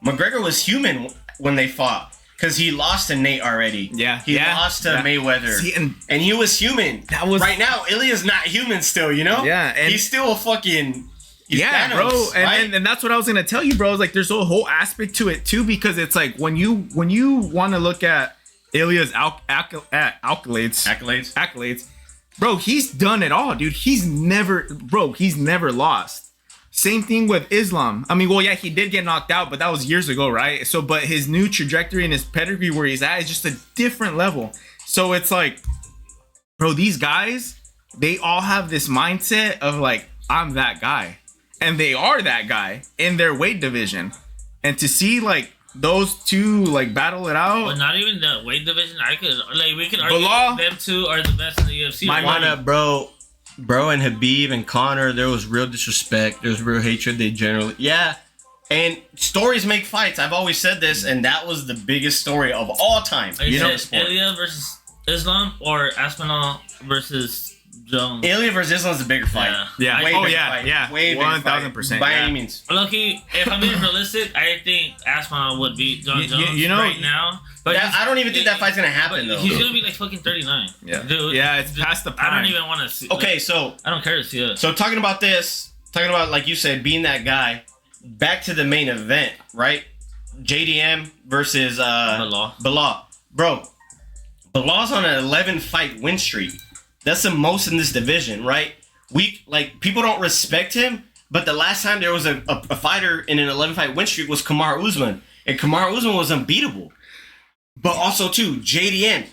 Speaker 1: McGregor was human when they fought. Because he lost to Nate already.
Speaker 2: Yeah.
Speaker 1: He lost to Mayweather. See, and he was human. Right now, Ilya's not human still, you know?
Speaker 2: Yeah. And
Speaker 1: he's still a fucking...
Speaker 2: Thanos, bro. And that's what I was going to tell you, bro. It's like there's a whole aspect to it, too, because it's like when you want to look at Ilya's accolades, bro, he's done it all, dude. He's never lost. Same thing with Islam. I mean, well, yeah, he did get knocked out, but that was years ago, right? So, but his new trajectory and his pedigree where he's at is just a different level. So it's like, bro, these guys, they all have this mindset of like, I'm that guy. And they are that guy in their weight division. And to see like those two like battle it out.
Speaker 3: But not even the weight division. We could argue them two are the best in the UFC.
Speaker 1: Bro, and Habib and Conor, there was real disrespect. There was real hatred. They generally, and stories make fights. I've always said this, and that was the biggest story of all time.
Speaker 3: You know, Ilya versus Islam or Aspinall versus Jones.
Speaker 1: Ilya versus Islam is the bigger fight.
Speaker 2: Yeah.
Speaker 1: Way bigger
Speaker 2: 1,000%.
Speaker 1: By any means.
Speaker 3: Lucky, if I'm being realistic, I think Aspinall would beat John Jones right now. But
Speaker 1: I don't even think that fight's gonna happen though.
Speaker 3: He's gonna be like fucking 39.
Speaker 2: Yeah,
Speaker 3: dude.
Speaker 2: Yeah, it's past the prime.
Speaker 3: I don't even want to see.
Speaker 1: Okay, so
Speaker 3: I don't care to see it.
Speaker 1: So talking about like you said, being that guy. Back to the main event, right? JDM versus Bilal. Bro, Bilal's on an 11-fight win streak. That's the most in this division, right? People don't respect him, but the last time there was a fighter in an 11-fight win streak was Kamaru Usman, and Kamaru Usman was unbeatable. But also too, JDM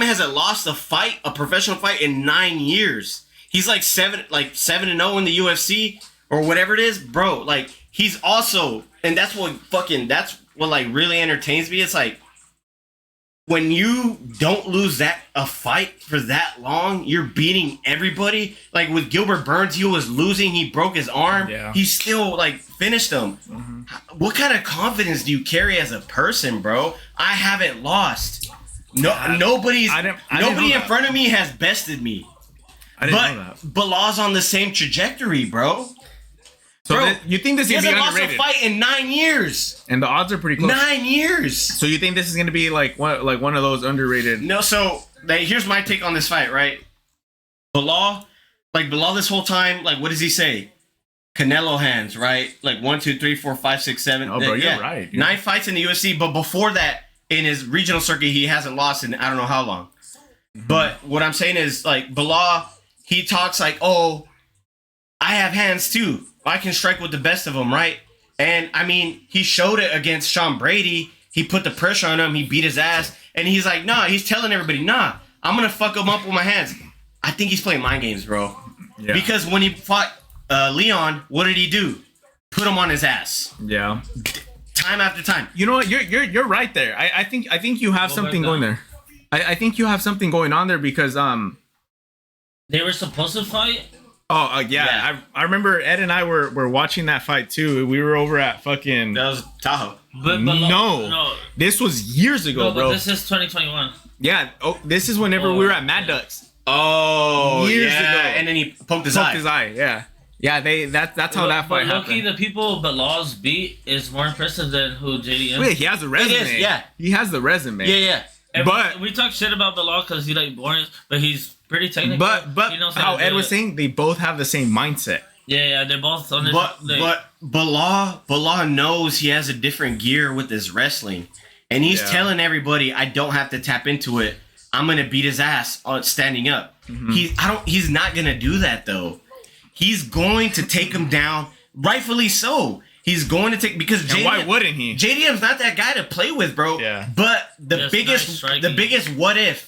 Speaker 1: hasn't lost a professional fight in 9 years. He's like 7-0 in the UFC or whatever it is, bro. Like he's also, and that's what like really entertains me. It's like when you don't lose a fight for that long, you're beating everybody. Like with Gilbert Burns, he was losing. He broke his arm. Yeah. He still like finished him. Mm-hmm. What kind of confidence do you carry as a person, bro? I haven't lost. Nobody in front of me has bested me.
Speaker 2: I didn't know that.
Speaker 1: But Bilal's on the same trajectory, bro.
Speaker 2: So you think this is gonna be underrated?
Speaker 1: He hasn't lost a fight in 9 years.
Speaker 2: And the odds are pretty close.
Speaker 1: 9 years.
Speaker 2: So you think this is gonna be like one of those underrated?
Speaker 1: No. So here's my take on this fight, right? Bilal this whole time, like what does he say? Canelo hands, right? Like 1, 2, 3, 4, 5, 6, 7.
Speaker 2: Oh, bro, you're right.
Speaker 1: 9 fights in the UFC, but before that, in his regional circuit, he hasn't lost in I don't know how long. Mm-hmm. But what I'm saying is, like Bilal, he talks like, "Oh, I have hands too. I can strike with the best of them, right?" And I mean, he showed it against Sean Brady. He put the pressure on him. He beat his ass, and he's like, "Nah." He's telling everybody, "Nah, I'm gonna fuck him up with my hands." I think he's playing mind games, bro. Yeah. Because when he fought Leon, what did he do? Put him on his ass.
Speaker 2: Yeah.
Speaker 1: Time after time.
Speaker 2: You know what? You're right there. I think you have something going there. I think you have something going on there because
Speaker 3: they were supposed to fight.
Speaker 2: Oh yeah. I remember Ed and I were watching that fight too. We were over at fucking.
Speaker 1: That was Tahoe.
Speaker 3: But
Speaker 2: no, this was years ago, bro.
Speaker 3: This is 2021.
Speaker 2: Yeah. Oh, this is whenever we were at Mad Ducks.
Speaker 1: Oh,
Speaker 2: years ago.
Speaker 1: And then he poked his eye.
Speaker 2: Yeah. Yeah, that's how that fight happened.
Speaker 3: The people Bilal's beat is more impressive than who JDM.
Speaker 2: Wait, he has a resume.
Speaker 1: It is, yeah.
Speaker 2: He has the resume.
Speaker 1: Yeah.
Speaker 2: But
Speaker 3: we talk shit about Bilal because he's like boring, but he's pretty technical.
Speaker 2: but
Speaker 3: he knows
Speaker 2: how
Speaker 3: to
Speaker 2: Ed
Speaker 3: do
Speaker 2: was
Speaker 3: it.
Speaker 2: saying, they both have the same mindset.
Speaker 3: Yeah, they're both on the.
Speaker 1: But Bilal knows he has a different gear with his wrestling, and he's telling everybody, "I don't have to tap into it. I'm gonna beat his ass on standing up." He's not gonna do that though. He's going to take him down, rightfully so. He's going to take because
Speaker 2: And why wouldn't he?
Speaker 1: JDM's not that guy to play with, bro.
Speaker 2: Yeah.
Speaker 1: But the biggest what if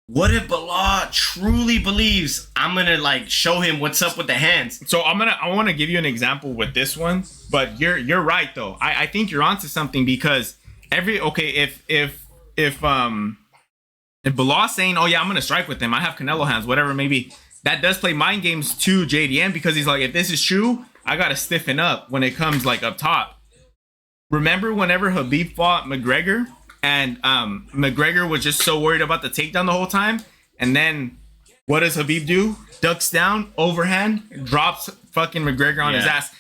Speaker 1: Bilal truly believes I'm gonna like show him what's up with the hands?
Speaker 2: So I want to give you an example with this one, but you're right though. I think you're onto something because if Bilal's saying, oh yeah, I'm gonna strike with him, I have Canelo hands, whatever maybe, that does play mind games to JDM because he's like, if this is true, I gotta stiffen up when it comes like up top. Remember whenever Khabib fought McGregor and McGregor was just so worried about the takedown the whole time, and then what does Khabib do? Ducks down, overhand, drops fucking McGregor on his ass.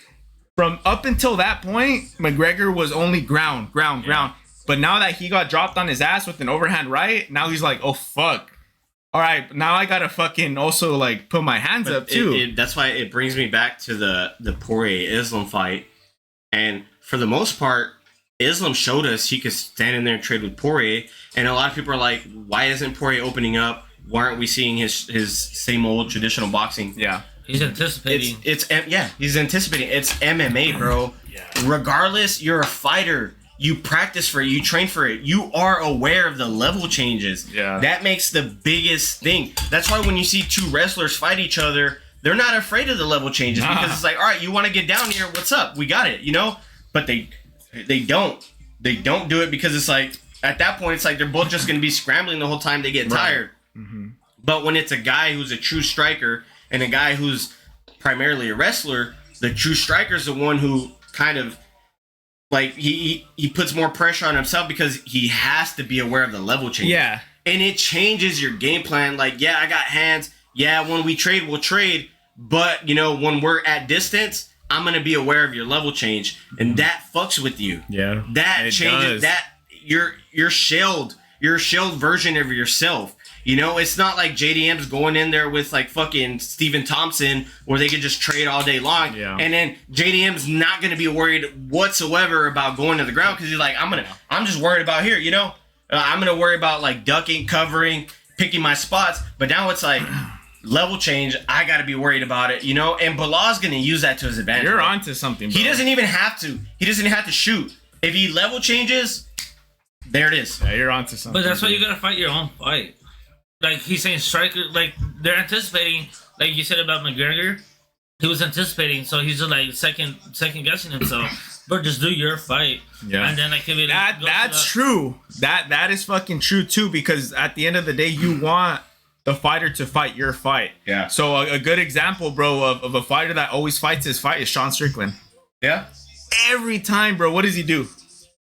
Speaker 2: From up until that point, McGregor was only ground. But now that he got dropped on his ass with an overhand right, now he's like, oh fuck. All right, now I gotta fucking also like put my hands up too.
Speaker 1: That's why it brings me back to the Poirier-Islam fight. And for the most part, Islam showed us he could stand in there and trade with Poirier. And a lot of people are like, why isn't Poirier opening up? Why aren't we seeing his same old traditional boxing?
Speaker 2: Yeah.
Speaker 3: He's anticipating.
Speaker 1: He's anticipating. It's MMA, bro.
Speaker 3: Yeah.
Speaker 1: Regardless, you're a fighter. You practice for it. You train for it. You are aware of the level changes.
Speaker 2: Yeah.
Speaker 1: That makes the biggest thing. That's why when you see two wrestlers fight each other, they're not afraid of the level changes because it's like, all right, you want to get down here? What's up? We got it, you know? But they don't. They don't do it because it's like, at that point, it's like they're both just going to be scrambling the whole time they get tired.
Speaker 2: Mm-hmm.
Speaker 1: But when it's a guy who's a true striker and a guy who's primarily a wrestler, the true striker is the one who kind of like he puts more pressure on himself because he has to be aware of the level change.
Speaker 2: Yeah.
Speaker 1: And it changes your game plan. Like, yeah, I got hands. Yeah, when we trade, we'll trade. But, you know, when we're at distance, I'm going to be aware of your level change. And that fucks with you.
Speaker 2: Yeah.
Speaker 1: That
Speaker 2: it
Speaker 1: changes
Speaker 2: does.
Speaker 1: that you're shelled. You're a shelled version of yourself. You know, it's not like JDM's going in there with like fucking Stephen Thompson where they could just trade all day long.
Speaker 2: Yeah.
Speaker 1: And then JDM's not going to be worried whatsoever about going to the ground because he's like, I'm just worried about here, you know? I'm going to worry about like ducking, covering, picking my spots. But now it's like level change. I got to be worried about it, you know? And Bilal's going to use that to his advantage.
Speaker 2: You're onto something, bro.
Speaker 1: He doesn't even have to. He doesn't have to shoot. If he level changes, there it is.
Speaker 2: Yeah, you're onto something.
Speaker 3: But that's why you gotta fight your own fight. Like he's saying, striker. Like they're anticipating. Like you said about McGregor, he was anticipating. So he's just like second guessing himself. But just do your fight.
Speaker 2: Yeah.
Speaker 3: And then like if it
Speaker 2: that's true. That is fucking true too. Because at the end of the day, you want the fighter to fight your fight.
Speaker 1: Yeah.
Speaker 2: So a good example, bro, of a fighter that always fights his fight is Sean Strickland.
Speaker 1: Yeah.
Speaker 2: Every time, bro. What does he do?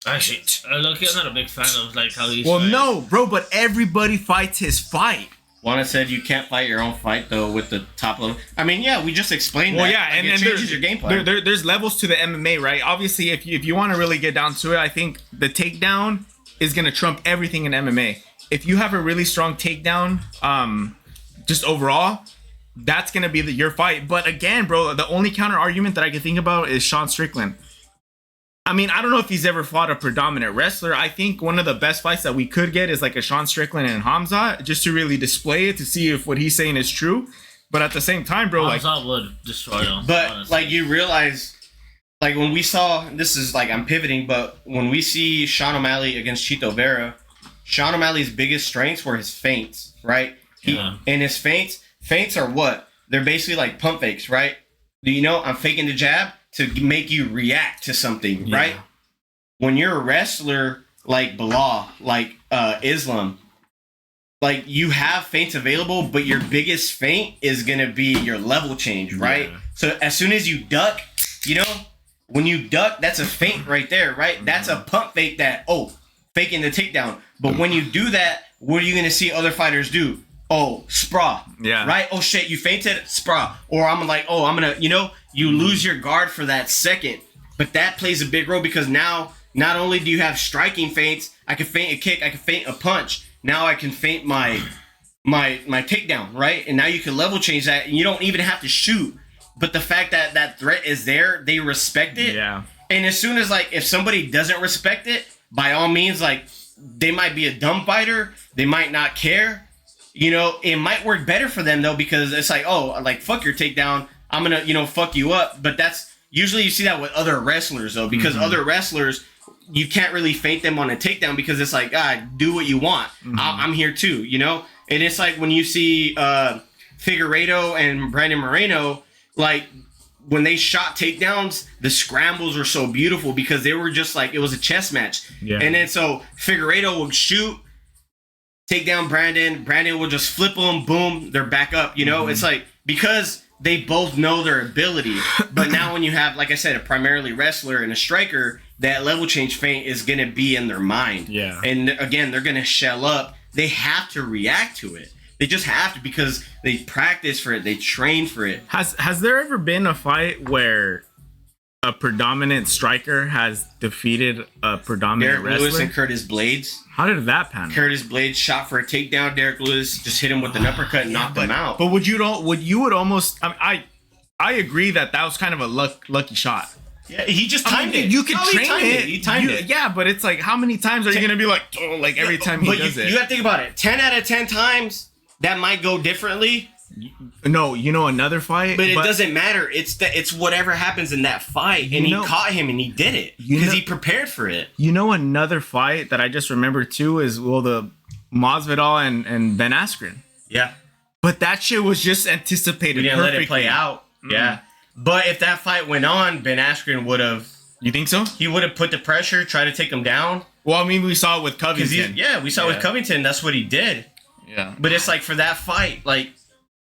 Speaker 3: Actually, look, I'm not a big fan of like how he's.
Speaker 2: Well, no, bro, but everybody fights his fight.
Speaker 1: Juana said you can't fight your own fight though with the top level. I mean, yeah, we just explained that.
Speaker 2: Well, yeah,
Speaker 1: like,
Speaker 2: and
Speaker 1: it changes your game plan.
Speaker 2: There's levels to the MMA, right? Obviously, if you want to really get down to it, I think the takedown is gonna trump everything in MMA. If you have a really strong takedown, just overall, that's gonna be your fight. But again, bro, the only counter argument that I can think about is Sean Strickland. I mean, I don't know if he's ever fought a predominant wrestler. I think one of the best fights that we could get is like a Sean Strickland and Hamza, just to really display it, to see if what he's saying is true. But at the same time, bro,
Speaker 3: Hamza would destroy him.
Speaker 1: But
Speaker 3: honestly.
Speaker 1: like you realize, like when we saw, this is like I'm pivoting, but when we see Sean O'Malley against Chito Vera, Sean O'Malley's biggest strengths were his feints, right? And his feints are what? They're basically like pump fakes, right? Do you know I'm faking the jab to make you react to something, right? When you're a wrestler like Bilal, like Islam, like you have feints available, but your biggest feint is gonna be your level change, right? Yeah. So as soon as you duck, you know, when you duck, that's a feint right there, right? Mm-hmm. That's a pump fake that, faking the takedown. But when you do that, what are you gonna see other fighters do? Oh, spraw. Yeah. Right? Oh shit, you fainted, spraw. Or I'm like, I'm gonna, you know, you lose your guard for that second. But that plays a big role because now not only do you have striking feints, I can feint a kick, I can feint a punch. Now I can feint my takedown, right? And now you can level change that, and you don't even have to shoot. But the fact that that threat is there, they respect it.
Speaker 2: Yeah.
Speaker 1: And as soon as, like, if somebody doesn't respect it, by all means, like, they might be a dumb fighter, they might not care. You know, it might work better for them, though, because it's like, oh, like, fuck your takedown, I'm gonna, you know, fuck you up. But that's, usually you see that with other wrestlers, though, because other wrestlers, you can't really feint them on a takedown because it's like, do what you want. I'm here too, you know? And it's like when you see Figueiredo and Brandon Moreno, like, when they shot takedowns, the scrambles were so beautiful because they were just like, it was a chess match.
Speaker 2: Yeah.
Speaker 1: And then so Figueiredo would shoot, take down Brandon would just flip them, boom, they're back up, you know? It's like, because they both know their ability. But now when you have, like I said, a primarily wrestler and a striker, that level change feint is going to be in their mind.
Speaker 2: Yeah.
Speaker 1: And again, they're going to shell up. They have to react to it. They just have to, because they practice for it. They train for it.
Speaker 2: Has there ever been a fight where a predominant striker has defeated a predominant
Speaker 1: Derek Lewis
Speaker 2: wrestler?
Speaker 1: and Curtis Blades.
Speaker 2: How did that pan out?
Speaker 1: Curtis Blades shot for a takedown. Derek Lewis just hit him with an uppercut and knocked him out.
Speaker 2: But would you almost? I agree that was kind of a lucky shot.
Speaker 1: Yeah, he just timed it.
Speaker 2: You could
Speaker 1: No, he
Speaker 2: train
Speaker 1: timed
Speaker 2: it.
Speaker 1: He timed it.
Speaker 2: Yeah, but it's like, how many times are you gonna be like, oh, like every time he
Speaker 1: But
Speaker 2: does it?
Speaker 1: you got to think about it. 10 out of 10 times that might go differently.
Speaker 2: No, you know another fight,
Speaker 1: But it doesn't matter. It's whatever happens in that fight, and he caught him, and he did it because he prepared for it.
Speaker 2: You know another fight that I just remembered too is the Masvidal and Ben Askren.
Speaker 1: Yeah,
Speaker 2: But that shit was just anticipated.
Speaker 1: we didn't
Speaker 2: perfectly.
Speaker 1: let it play out. Yeah, but if that fight went on, Ben Askren would have.
Speaker 2: You think so?
Speaker 1: He would have put the pressure, try to take him down.
Speaker 2: Well, I mean, we saw it with Covington.
Speaker 1: We saw with Covington. That's what he did.
Speaker 2: Yeah.
Speaker 1: But it's like, for that fight, like,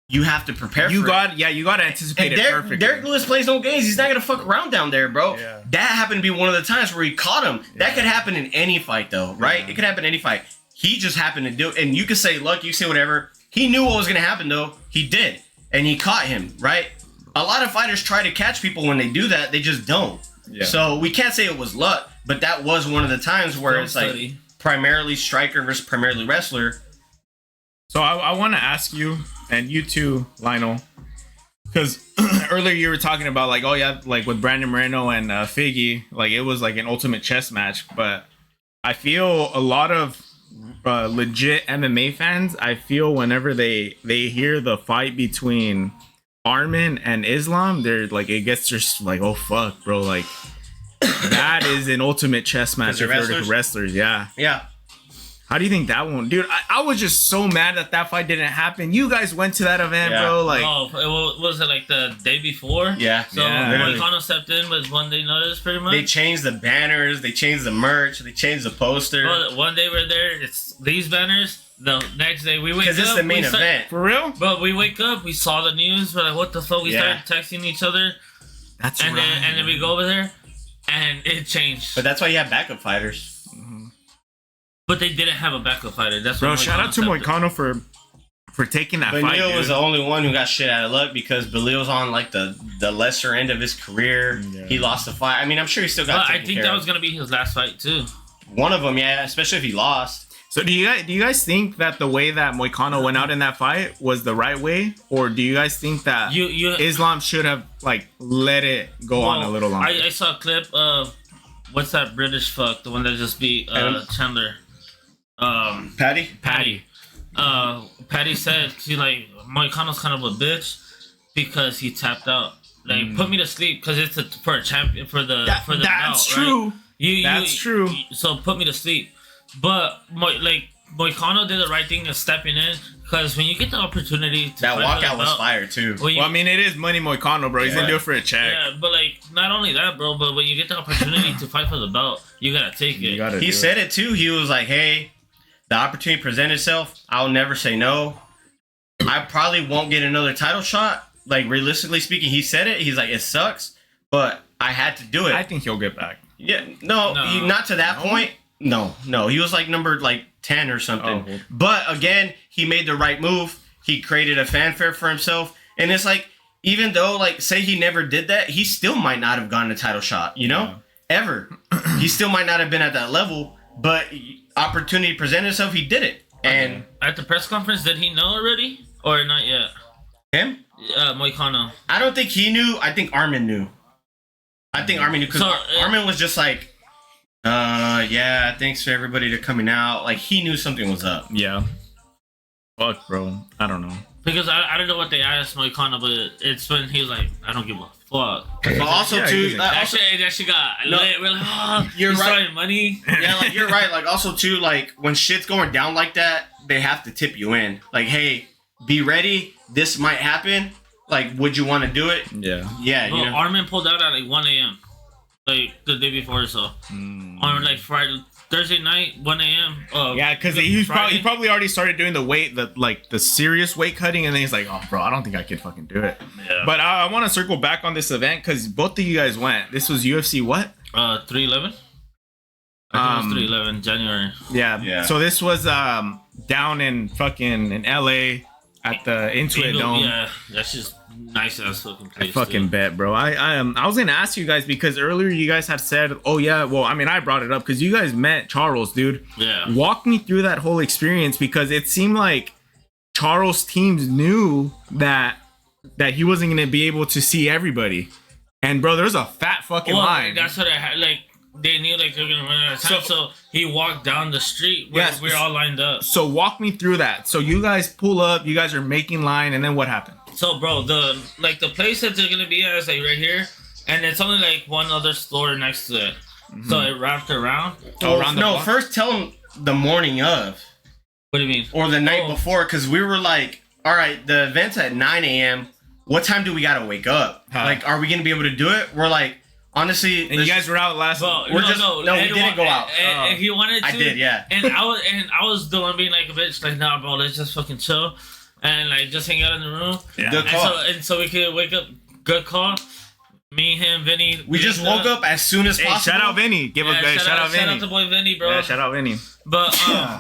Speaker 1: you have to prepare for it.
Speaker 2: You got to anticipate
Speaker 1: And
Speaker 2: it perfectly.
Speaker 1: Derek Lewis plays no games. He's not going to fuck around down there, bro.
Speaker 2: Yeah.
Speaker 1: That happened to be one of the times where he caught him. That could happen in any fight, though, right?
Speaker 2: Yeah.
Speaker 1: It could happen in any fight. He just happened to do it. And you could say luck, you can say whatever. He knew what was going to happen, though. He did. And he caught him, right? A lot of fighters try to catch people when they do that. They just don't.
Speaker 2: Yeah.
Speaker 1: So we can't say it was luck, but that was one of the times where it's like primarily striker versus primarily wrestler.
Speaker 2: So I want to ask you, and you too, Lionel, because earlier you were talking about like, oh yeah, like with Brandon Moreno and Figgy, like it was like an ultimate chess match. But I feel a lot of legit MMA fans, I feel whenever they hear the fight between Armin and Islam, they're like, it gets just like, oh fuck, bro, like that is an ultimate chess match if they're wrestlers. Yeah. How do you think that one, dude? I was just so mad that fight didn't happen. You guys went to that event, bro. Like,
Speaker 3: was it like the day before?
Speaker 1: Yeah.
Speaker 3: So Moicano stepped in with 1 day notice, pretty much.
Speaker 1: They changed the banners, they changed the merch, they changed the poster.
Speaker 3: Well, one day we're there, it's these banners. The next day we wake up.
Speaker 1: Because it's the main event.
Speaker 2: For real?
Speaker 3: But we wake up, we saw the news, we're like, what the fuck? We started texting each other.
Speaker 2: That's
Speaker 3: and
Speaker 2: right.
Speaker 3: Then we go over there, and it changed.
Speaker 1: But that's why you have backup fighters.
Speaker 3: But they didn't have a backup fighter. That's
Speaker 2: bro,
Speaker 3: what
Speaker 2: shout out to Moicano for taking that fight.
Speaker 1: Beneil was the only one who got shit out of luck because Beneil's on like the lesser end of his career. Yeah. He lost the fight. I mean, I'm sure he still got taken
Speaker 3: I think that was going to be his last fight, too.
Speaker 1: One of them, yeah, especially if he lost.
Speaker 2: So do you guys think that the way that Moicano went out in that fight was the right way, or do you guys think that Islam should have like let it go on a little longer?
Speaker 3: I saw a clip of what's that British fuck, the one that just beat Chandler.
Speaker 1: Patty.
Speaker 3: Patty said she like Moicano's kind of a bitch because he tapped out. Like put me to sleep because it's for a champion for the
Speaker 2: that's
Speaker 3: belt,
Speaker 2: true.
Speaker 3: Right?
Speaker 2: That's true.
Speaker 3: So put me to sleep. But Moicano did the right thing of stepping in because when you get the opportunity to
Speaker 1: that walkout was fire too.
Speaker 2: Well, I mean, it is money Moicano, bro. He's gonna do it for a check.
Speaker 3: Yeah, but like not only that, bro. But when you get the opportunity to fight for the belt, you gotta take it.
Speaker 1: He said it too. He was like, "Hey, the opportunity presented itself. I'll never say no. I probably won't get another title shot. Like realistically speaking, he said it. He's like, it sucks, but I had to do it.
Speaker 2: I think he'll get back.
Speaker 1: Yeah, no. Not to that point. No, he was like number 10 or something. Oh. But again, he made the right move. He created a fanfare for himself, and it's like, even though like say he never did that, he still might not have gotten a title shot. You know, ever. he still might not have been at that level, but opportunity presented itself, he did it. And
Speaker 3: at the press conference, did he know already or not yet?
Speaker 1: him?
Speaker 3: Moicano.
Speaker 1: I don't think he knew. I think Armin knew. I think Armin knew because Armin was just like, yeah, thanks for everybody to coming out. Like, he knew something was up.
Speaker 2: Yeah. Fuck, bro. I don't know.
Speaker 3: Because I don't know what they asked Moicano, but it's when he was like, I don't give a fuck.
Speaker 1: But also,
Speaker 2: Yeah,
Speaker 1: too,
Speaker 3: That shit got lit. We're like, oh,
Speaker 1: you're right.
Speaker 3: starting money.
Speaker 1: Yeah, like, you're right. Like, also, too, like, when shit's going down like that, they have to tip you in. Like, hey, be ready. This might happen. Like, would you want to do it?
Speaker 2: Yeah.
Speaker 1: Yeah,
Speaker 3: Well,
Speaker 1: you know.
Speaker 3: Armin pulled out at like 1 a.m. Like the day before or so. On like Thursday night, 1 a.m.
Speaker 2: Yeah, because he probably already started doing the serious weight cutting, and then he's like, oh, bro, I don't think I could fucking do it.
Speaker 3: Yeah.
Speaker 2: But I want to circle back on this event because both of you guys went. This was UFC what?
Speaker 3: 311. I think it was 311 January.
Speaker 2: Yeah. So this was down in LA at the Intuit Dome.
Speaker 3: Yeah, that's just nice ass fucking place.
Speaker 2: I fucking bet, bro. I was gonna ask you guys because earlier you guys had said, oh yeah, well, I mean, I brought it up because you guys met Charles, dude.
Speaker 3: Yeah.
Speaker 2: Walk me through that whole experience because it seemed like Charles' teams knew that he wasn't gonna be able to see everybody, and bro, there's a fat fucking line.
Speaker 3: That's what I had. Like they knew like they were gonna run out of time, so he walked down the street where we're all lined up.
Speaker 2: So walk me through that. So you guys pull up, you guys are making line, and then what happened?
Speaker 3: So, bro, the place that they're gonna be at is like right here, and it's only like one other store next to it. So it wrapped around.
Speaker 2: Around the block?
Speaker 1: First tell them the morning of.
Speaker 3: What do you mean?
Speaker 1: Or the night before, because we were like, all right, the event's at 9 a.m. What time do we gotta wake up? Like, are we gonna be able to do it? We're like, honestly,
Speaker 2: and you guys were out last.
Speaker 3: Well,
Speaker 1: we didn't go out.
Speaker 3: And he wanted to.
Speaker 1: I did, yeah.
Speaker 3: And I was the one being like a bitch, like, nah, bro, let's just fucking chill and like just hang out in the room.
Speaker 2: Yeah.
Speaker 1: Good call.
Speaker 3: And so we could wake up. Good call. Me, him, Vinny.
Speaker 1: We just woke up as soon as possible.
Speaker 2: Shout out Vinny. Shout out Vinny.
Speaker 3: Shout out to boy Vinny, bro.
Speaker 2: Yeah, shout out Vinny.
Speaker 3: But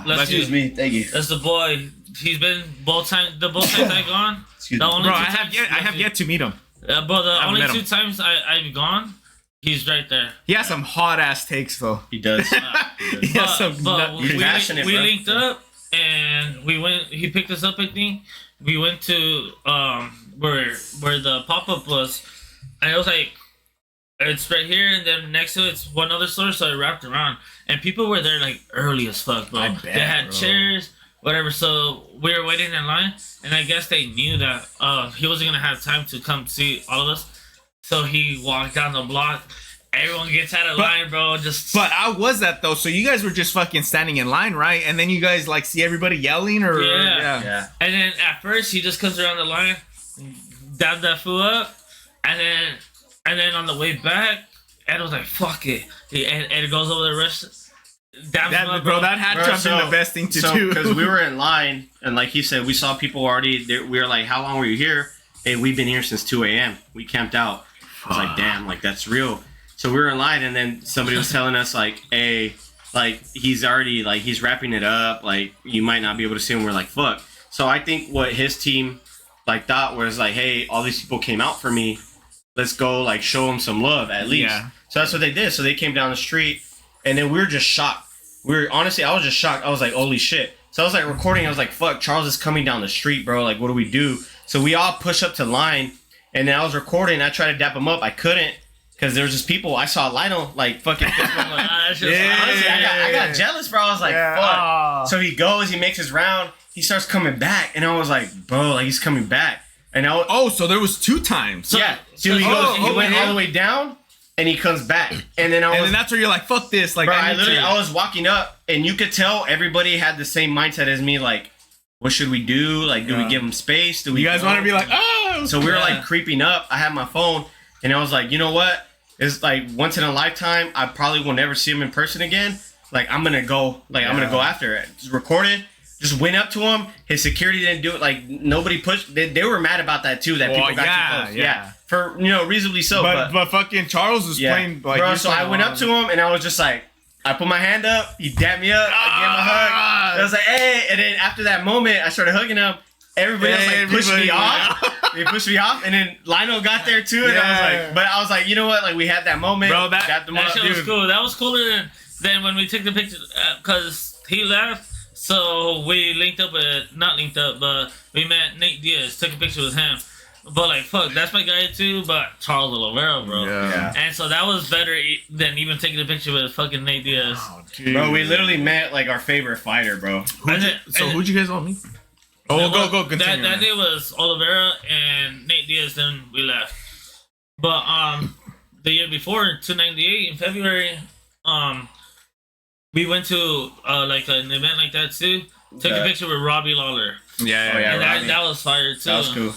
Speaker 1: Excuse me, thank you.
Speaker 3: That's the boy. He's been both times I've gone.
Speaker 1: Excuse
Speaker 3: the
Speaker 1: me.
Speaker 3: only
Speaker 2: Bro,
Speaker 3: two
Speaker 2: I have yet to meet him.
Speaker 3: But the
Speaker 2: haven't
Speaker 3: only
Speaker 2: met him.
Speaker 3: 2 times I've gone, he's right there.
Speaker 2: He has some hot ass takes though.
Speaker 1: He does.
Speaker 2: He has some.
Speaker 1: He's passionate,
Speaker 3: we
Speaker 1: bro.
Speaker 3: linked up and we went. He picked us up. I think we went to where the pop up was, and it was like it's right here, and then next to it's one other store. So I wrapped around, and people were there like early as fuck, bro.
Speaker 2: I bet,
Speaker 3: they had
Speaker 2: bro.
Speaker 3: chairs, whatever. So we were waiting in line, and I guess they knew that he wasn't gonna have time to come see all of us. So he walked down the block. Everyone gets out of line, bro.
Speaker 2: But how was that though? So you guys were just fucking standing in line, right? And then you guys like see everybody yelling, or
Speaker 1: Yeah.
Speaker 3: And then at first he just comes around the line, dabbed that fool up, and then on the way back, Ed was like, "Fuck it," and it goes over the rest. Dabs him up,
Speaker 2: bro, that had to have been the best thing to do.
Speaker 1: Because we were in line, and like he said, we saw people already. We were like, "How long were you here?" Hey, we've been here since 2 a.m. We camped out. I was like, "Damn, like that's real." So we were in line, and then somebody was telling us like, "Hey, like he's already like he's wrapping it up. Like you might not be able to see him." We're like, "Fuck." So I think what his team like thought was like, "Hey, all these people came out for me. Let's go like show them some love at least."
Speaker 2: Yeah.
Speaker 1: So that's what they did. So they came down the street, and then we were just shocked. Honestly, I was just shocked. I was like, "Holy shit!" So I was like recording. I was like, "Fuck, Charles is coming down the street, bro. Like, what do we do?" So we all push up to line, and then I was recording. I tried to dap him up. I couldn't. Because there was just people. I saw Lionel like fucking. Like, honestly, I got jealous, bro. I was like, fuck. So he goes, he makes his round, he starts coming back, and I was like, bro, like he's coming back. And
Speaker 2: so there was 2 times.
Speaker 1: So he went all the way down, and he comes back, and then
Speaker 2: that's where you're like, fuck this, like
Speaker 1: bro, I was walking up, and you could tell everybody had the same mindset as me, like, what should we do? Like, do we give him space? Do we?
Speaker 2: You guys want to be like, oh?
Speaker 1: So we were like creeping up. I had my phone, and I was like, you know what? It's like once in a lifetime. I probably will never see him in person again. Like I'm gonna go. Like I'm gonna go after it. Just recorded. Just went up to him. His security didn't do it. Like nobody pushed. They were mad about that too. That people got too close. Yeah. For reasonably so.
Speaker 2: But fucking Charles was playing like.
Speaker 1: Bro, so I went up to him and I was just like, I put my hand up. He dapped me up. I gave him a hug. I was like, hey. And then after that moment, I started hugging him. everybody else like pushed me
Speaker 2: everybody-
Speaker 1: off. They pushed me off, and then Lionel got there too, and I was like, you know what? Like we had that moment,
Speaker 2: Bro, that-
Speaker 1: got them
Speaker 3: That
Speaker 1: up,
Speaker 3: shit was
Speaker 1: dude.
Speaker 3: cool. That was cooler than when we took the picture because he left. So we not linked up, but we met Nate Diaz, took a picture with him. But like, fuck, that's my guy too. But Charles Oliveira, bro.
Speaker 2: Yeah.
Speaker 3: And so that was better than even taking a picture with fucking Nate Diaz.
Speaker 1: Bro, we literally met like our favorite fighter, bro.
Speaker 2: Who'd you guys all meet? Oh, go. Continue.
Speaker 3: That day was Oliveira and Nate Diaz. Then we left. But the year before, 298 in February, we went to like an event like that too. Took a picture with Robbie Lawler.
Speaker 2: Yeah.
Speaker 1: Oh, yeah.
Speaker 3: And
Speaker 1: Robbie.
Speaker 3: that was fire too.
Speaker 1: That was cool.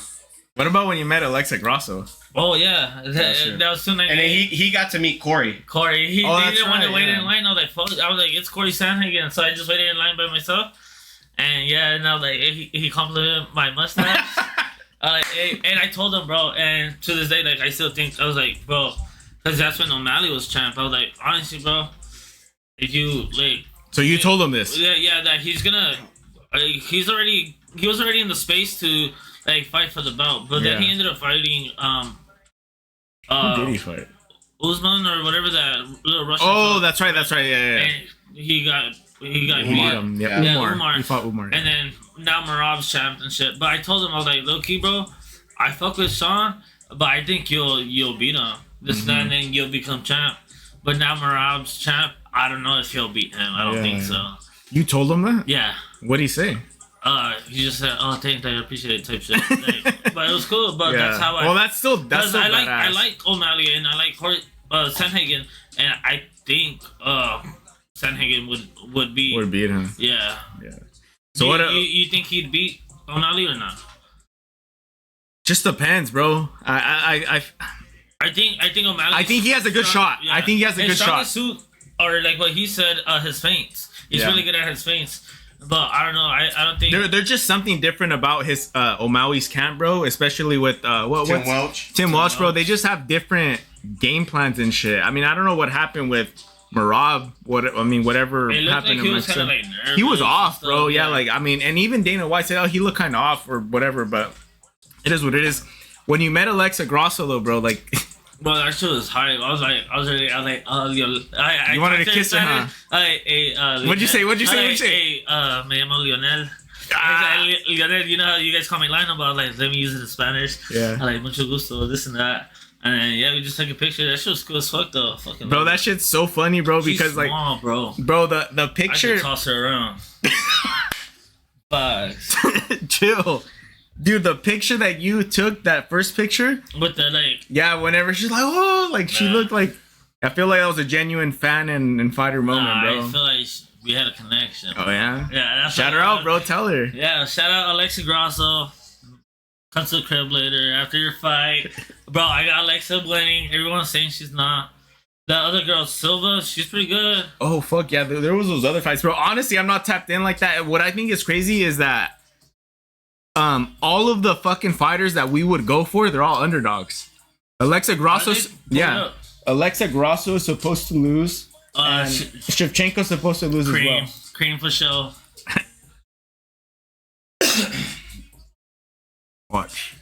Speaker 2: What about when you met Alexa Grasso?
Speaker 3: Oh yeah, that was 298.
Speaker 1: And then he got to meet Corey.
Speaker 3: Corey, he
Speaker 2: that's
Speaker 3: didn't want to
Speaker 2: right,
Speaker 3: wait
Speaker 2: yeah.
Speaker 3: in line. I was like, fuck. I was like, it's Corey Sandhagen, so I just waited in line by myself. And yeah, and I was like, he complimented my mustache. And I told him, bro, and to this day, like, I still think, I was like, bro, because that's when O'Malley was champ. I was like, honestly, bro, if you, like...
Speaker 2: So you told him this?
Speaker 3: Yeah, that he's gonna... he was already in the space to, like, fight for the belt. But then
Speaker 2: Yeah.
Speaker 3: he ended up fighting,
Speaker 2: Who did he fight?
Speaker 3: Usman or whatever that little Russian
Speaker 2: Oh,
Speaker 3: fought.
Speaker 2: that's right. Yeah.
Speaker 3: And he got
Speaker 2: Umar.
Speaker 3: beat.
Speaker 2: Yeah,
Speaker 3: Yeah,
Speaker 2: Umar.
Speaker 3: Umar.
Speaker 2: He fought Umar.
Speaker 3: And then now Marab's champ and shit. But I told him, I was like, low key, bro, I fuck with Sean, but I think you'll beat him. This and then you'll become champ. But now Marab's champ, I don't know if he'll beat him. I don't think so.
Speaker 2: You told him that?
Speaker 3: Yeah.
Speaker 2: What'd he say?
Speaker 3: He just said, "Oh, thanks, I appreciate it," type shit. Like, but it was cool. But that's how I.
Speaker 2: Well, that's still
Speaker 3: I
Speaker 2: badass.
Speaker 3: like O'Malley and I like Sandhagen, and I think Sandhagen would beat.
Speaker 2: Would beat him.
Speaker 3: Yeah.
Speaker 2: So
Speaker 3: you think he'd beat O'Malley or not?
Speaker 2: Just depends, bro.
Speaker 3: I think O'Malley.
Speaker 2: I think he has a good shot. I think he has a
Speaker 3: His
Speaker 2: good shot.
Speaker 3: strongest suit, or like what he said, his feints. He's
Speaker 2: Yeah.
Speaker 3: really good at his feints. But I don't know. I don't think
Speaker 2: There's just something different about his O'Malley's camp, bro. Especially with
Speaker 1: Tim Welch.
Speaker 2: Tim Welch, bro. They just have different game plans and shit. I mean, I don't know what happened with Marab. Whatever
Speaker 3: it looked
Speaker 2: happened
Speaker 3: like he
Speaker 2: to
Speaker 3: was kind of
Speaker 2: Mexico.
Speaker 3: like nervous
Speaker 2: He was
Speaker 3: and
Speaker 2: off,
Speaker 3: stuff,
Speaker 2: bro. Yeah, like I mean, and even Dana White said, "Oh, he looked kind of off or whatever." But it is what it is. When you met Alexa Grasso, though, bro, like.
Speaker 3: Bro, that shit was hype. I was like,
Speaker 2: You wanted to kiss her, huh? What'd you say?
Speaker 3: Me llamo Lionel. Lionel, you know how you guys call me Lionel, but let me use it in Spanish.
Speaker 2: Yeah.
Speaker 3: Like, mucho gusto, this and that. And then, yeah, we just took a picture. That shit was cool as fuck, though. Fucking
Speaker 2: Bro, that shit's so funny, bro,
Speaker 3: She's
Speaker 2: because like,
Speaker 3: small, bro.
Speaker 2: the
Speaker 3: I
Speaker 2: picture.
Speaker 3: should toss her around. Facts.
Speaker 2: Chill, dude. The picture that you took, that first picture.
Speaker 3: With the, like...
Speaker 2: Yeah, whenever she's like, oh, like she looked like. I feel like that was a genuine fan and fighter moment, bro.
Speaker 3: I feel like we had a connection.
Speaker 2: Oh yeah.
Speaker 3: Yeah, that's
Speaker 2: Shout her out, bro. Tell her.
Speaker 3: Yeah, shout out Alexa Grasso. Come to the crib later after your fight. Bro, I got Alexa winning. Everyone's saying she's not. That other girl, Silva, she's pretty good.
Speaker 2: Oh fuck yeah, there was those other fights, bro. Honestly, I'm not tapped in like that. What I think is crazy is that all of the fucking fighters that we would go for, they're all underdogs. Alexa Grasso, yeah. Alexa Grasso is supposed to lose. And Shevchenko's supposed to lose as well.
Speaker 3: Cream for show.
Speaker 2: Watch.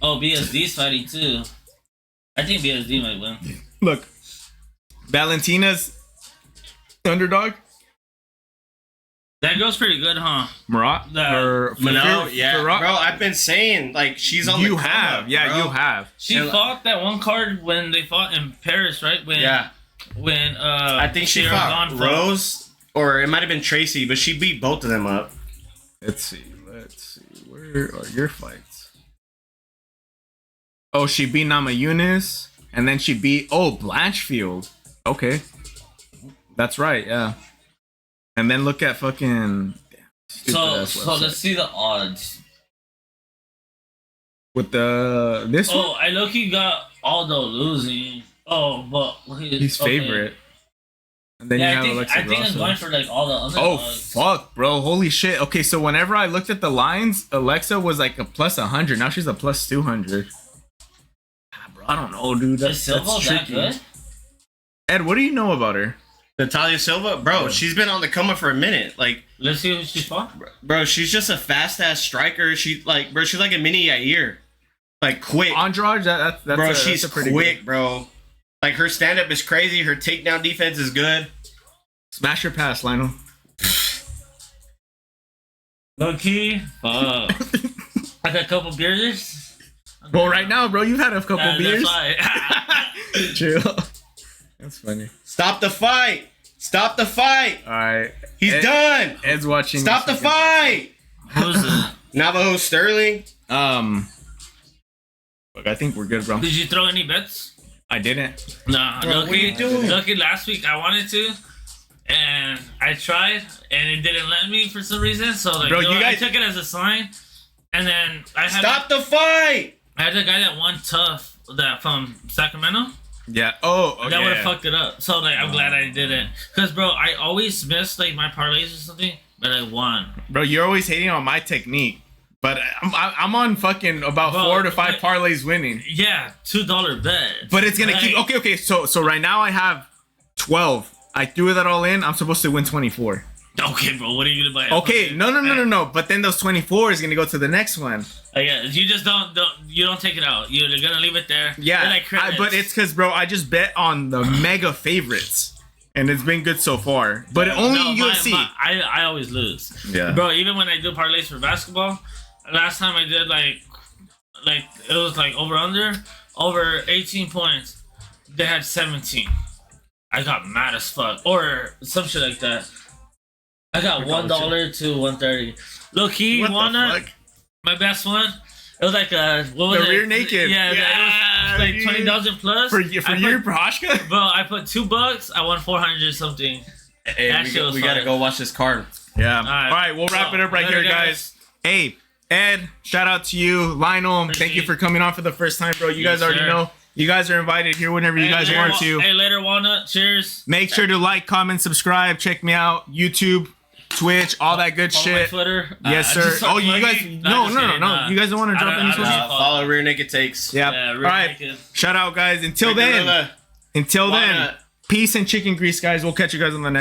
Speaker 3: Oh, BSD's fighting too. I think BSD might win.
Speaker 2: Look, Valentina's underdog.
Speaker 3: That girl's pretty good, huh?
Speaker 2: Marat or
Speaker 1: No, yeah,
Speaker 2: Farah?
Speaker 1: bro. I've been saying like she's on.
Speaker 2: You
Speaker 1: the
Speaker 2: have,
Speaker 1: come
Speaker 2: yeah,
Speaker 1: up,
Speaker 2: you
Speaker 1: bro.
Speaker 2: have.
Speaker 3: She fought that one card when they fought in Paris, right? When
Speaker 1: I think she fought Rose, or it might have been Tracy, but she beat both of them up.
Speaker 2: Let's see. Where are your fights? Oh, she beat Nama Yunus, and then she beat Blanchfield. Okay, that's right. Yeah. And then look at fucking.
Speaker 3: So let's see the odds.
Speaker 2: With this one?
Speaker 3: Oh, I low-key got Aldo losing. Oh, but
Speaker 2: He's favorite. And then you have Alexa
Speaker 3: I think I'm
Speaker 2: Grasso.
Speaker 3: going for like all the
Speaker 2: Oh
Speaker 3: underdogs.
Speaker 2: fuck, bro! Holy shit! Okay, so whenever I looked at the lines, Alexa was like a plus 100. Now she's a plus 200. Bro, I don't know, dude.
Speaker 3: Is Silva that good?
Speaker 2: Ed, what do you know about her?
Speaker 1: Natalia Silva, bro, she's been on the come up for a minute. Like,
Speaker 3: Let's see who she fought.
Speaker 1: bro, she's just a fast ass striker. She's like a mini Yair. Like, quick.
Speaker 2: Andrade, that's
Speaker 1: Bro,
Speaker 2: that's
Speaker 1: she's
Speaker 2: a pretty
Speaker 1: quick,
Speaker 2: good.
Speaker 1: bro. Like, her stand up is crazy. Her takedown defense is good.
Speaker 2: Smash your pass, Lionel.
Speaker 3: Low key. I got a couple beers.
Speaker 2: Well, right now, bro, you've had a couple beers.
Speaker 3: That's why.
Speaker 2: Chill. That's funny.
Speaker 1: Stop the fight. Stop the fight.
Speaker 2: All right.
Speaker 1: He's done.
Speaker 2: Ed's watching.
Speaker 1: Stop the fight.
Speaker 3: Who's it?
Speaker 1: Navajo Sterling.
Speaker 2: Look, I think we're good, bro.
Speaker 3: Did you throw any bets?
Speaker 2: I didn't.
Speaker 3: Nah,
Speaker 1: Bro, what are you doing?
Speaker 3: Lucky last week I wanted to, and I tried, and it didn't let me for some reason. So like,
Speaker 2: Bro,
Speaker 3: you know,
Speaker 2: you guys-
Speaker 3: I took it as a sign, and then I had
Speaker 1: Stop the fight.
Speaker 3: I had the guy that won tough that from Sacramento.
Speaker 2: Yeah. Oh, okay.
Speaker 3: That would have fucked it up. So like, I'm glad I didn't, cause bro, I always miss like my parlays or something, but I won.
Speaker 2: Bro, you're always hating on my technique, but I'm on fucking about
Speaker 3: Bro,
Speaker 2: 4 to 5
Speaker 3: like-
Speaker 2: parlays winning.
Speaker 3: Yeah, $2 bet.
Speaker 2: But it's gonna
Speaker 3: Like,
Speaker 2: keep. Okay. So right now I have 12. I threw that all in. I'm supposed to win 24.
Speaker 3: Okay, bro, what are you gonna buy?
Speaker 2: Okay. No. But then those 24 is gonna go to the next one.
Speaker 3: I guess you just don't take it out. You're gonna leave it there.
Speaker 2: Yeah.
Speaker 3: They're like credits.
Speaker 2: But it's because, bro, I just bet on the mega favorites, and it's been good so far. But only UFC.
Speaker 3: I always lose.
Speaker 2: Yeah.
Speaker 3: Bro, even when I do parlays for basketball, last time I did like it was like over 18 points. They had 17. I got mad as fuck, or some shit like that. I got $1 to 130. Low key,
Speaker 2: What the
Speaker 3: walnut.
Speaker 2: fuck?
Speaker 3: My best one. It was like what was
Speaker 2: The
Speaker 3: it?
Speaker 2: rear naked.
Speaker 3: Yeah,
Speaker 2: Yeah,
Speaker 3: it was like
Speaker 2: dude.
Speaker 3: 20,000 plus.
Speaker 2: For
Speaker 3: I
Speaker 2: your
Speaker 3: put-
Speaker 2: Prohashka?
Speaker 3: Bro, I put $2. I won 400 something.
Speaker 1: Hey,
Speaker 3: That shit was
Speaker 1: we gotta
Speaker 3: fun.
Speaker 1: go watch this card.
Speaker 2: Yeah.
Speaker 3: All right.
Speaker 2: All right, we'll wrap it up right
Speaker 3: Later,
Speaker 2: here, guys. Hey, Ed, shout out to you. Lionel, thank you for coming on for the first time, bro. You
Speaker 3: Yes,
Speaker 2: guys already
Speaker 3: sir.
Speaker 2: know. You guys are invited here whenever you guys want to.
Speaker 3: Hey, later, Walnut. Cheers.
Speaker 2: Make sure to like, comment, subscribe. Check me out. YouTube, Twitch, all that good
Speaker 3: Follow my
Speaker 2: shit.
Speaker 3: Twitter.
Speaker 2: Yes,
Speaker 3: I
Speaker 2: sir.
Speaker 3: just saw
Speaker 2: Oh, you
Speaker 3: money.
Speaker 2: guys. No.
Speaker 3: just kidding,
Speaker 2: You guys don't want to drop any
Speaker 3: I don't-
Speaker 2: social?
Speaker 1: Follow Rear Naked Takes.
Speaker 2: Yeah.
Speaker 3: Yeah,
Speaker 2: All
Speaker 3: real
Speaker 2: right.
Speaker 3: naked.
Speaker 2: Shout out, guys. Until
Speaker 1: Gorilla.
Speaker 2: then,
Speaker 1: Walnut.
Speaker 2: peace and chicken grease, guys. We'll catch you guys on the next.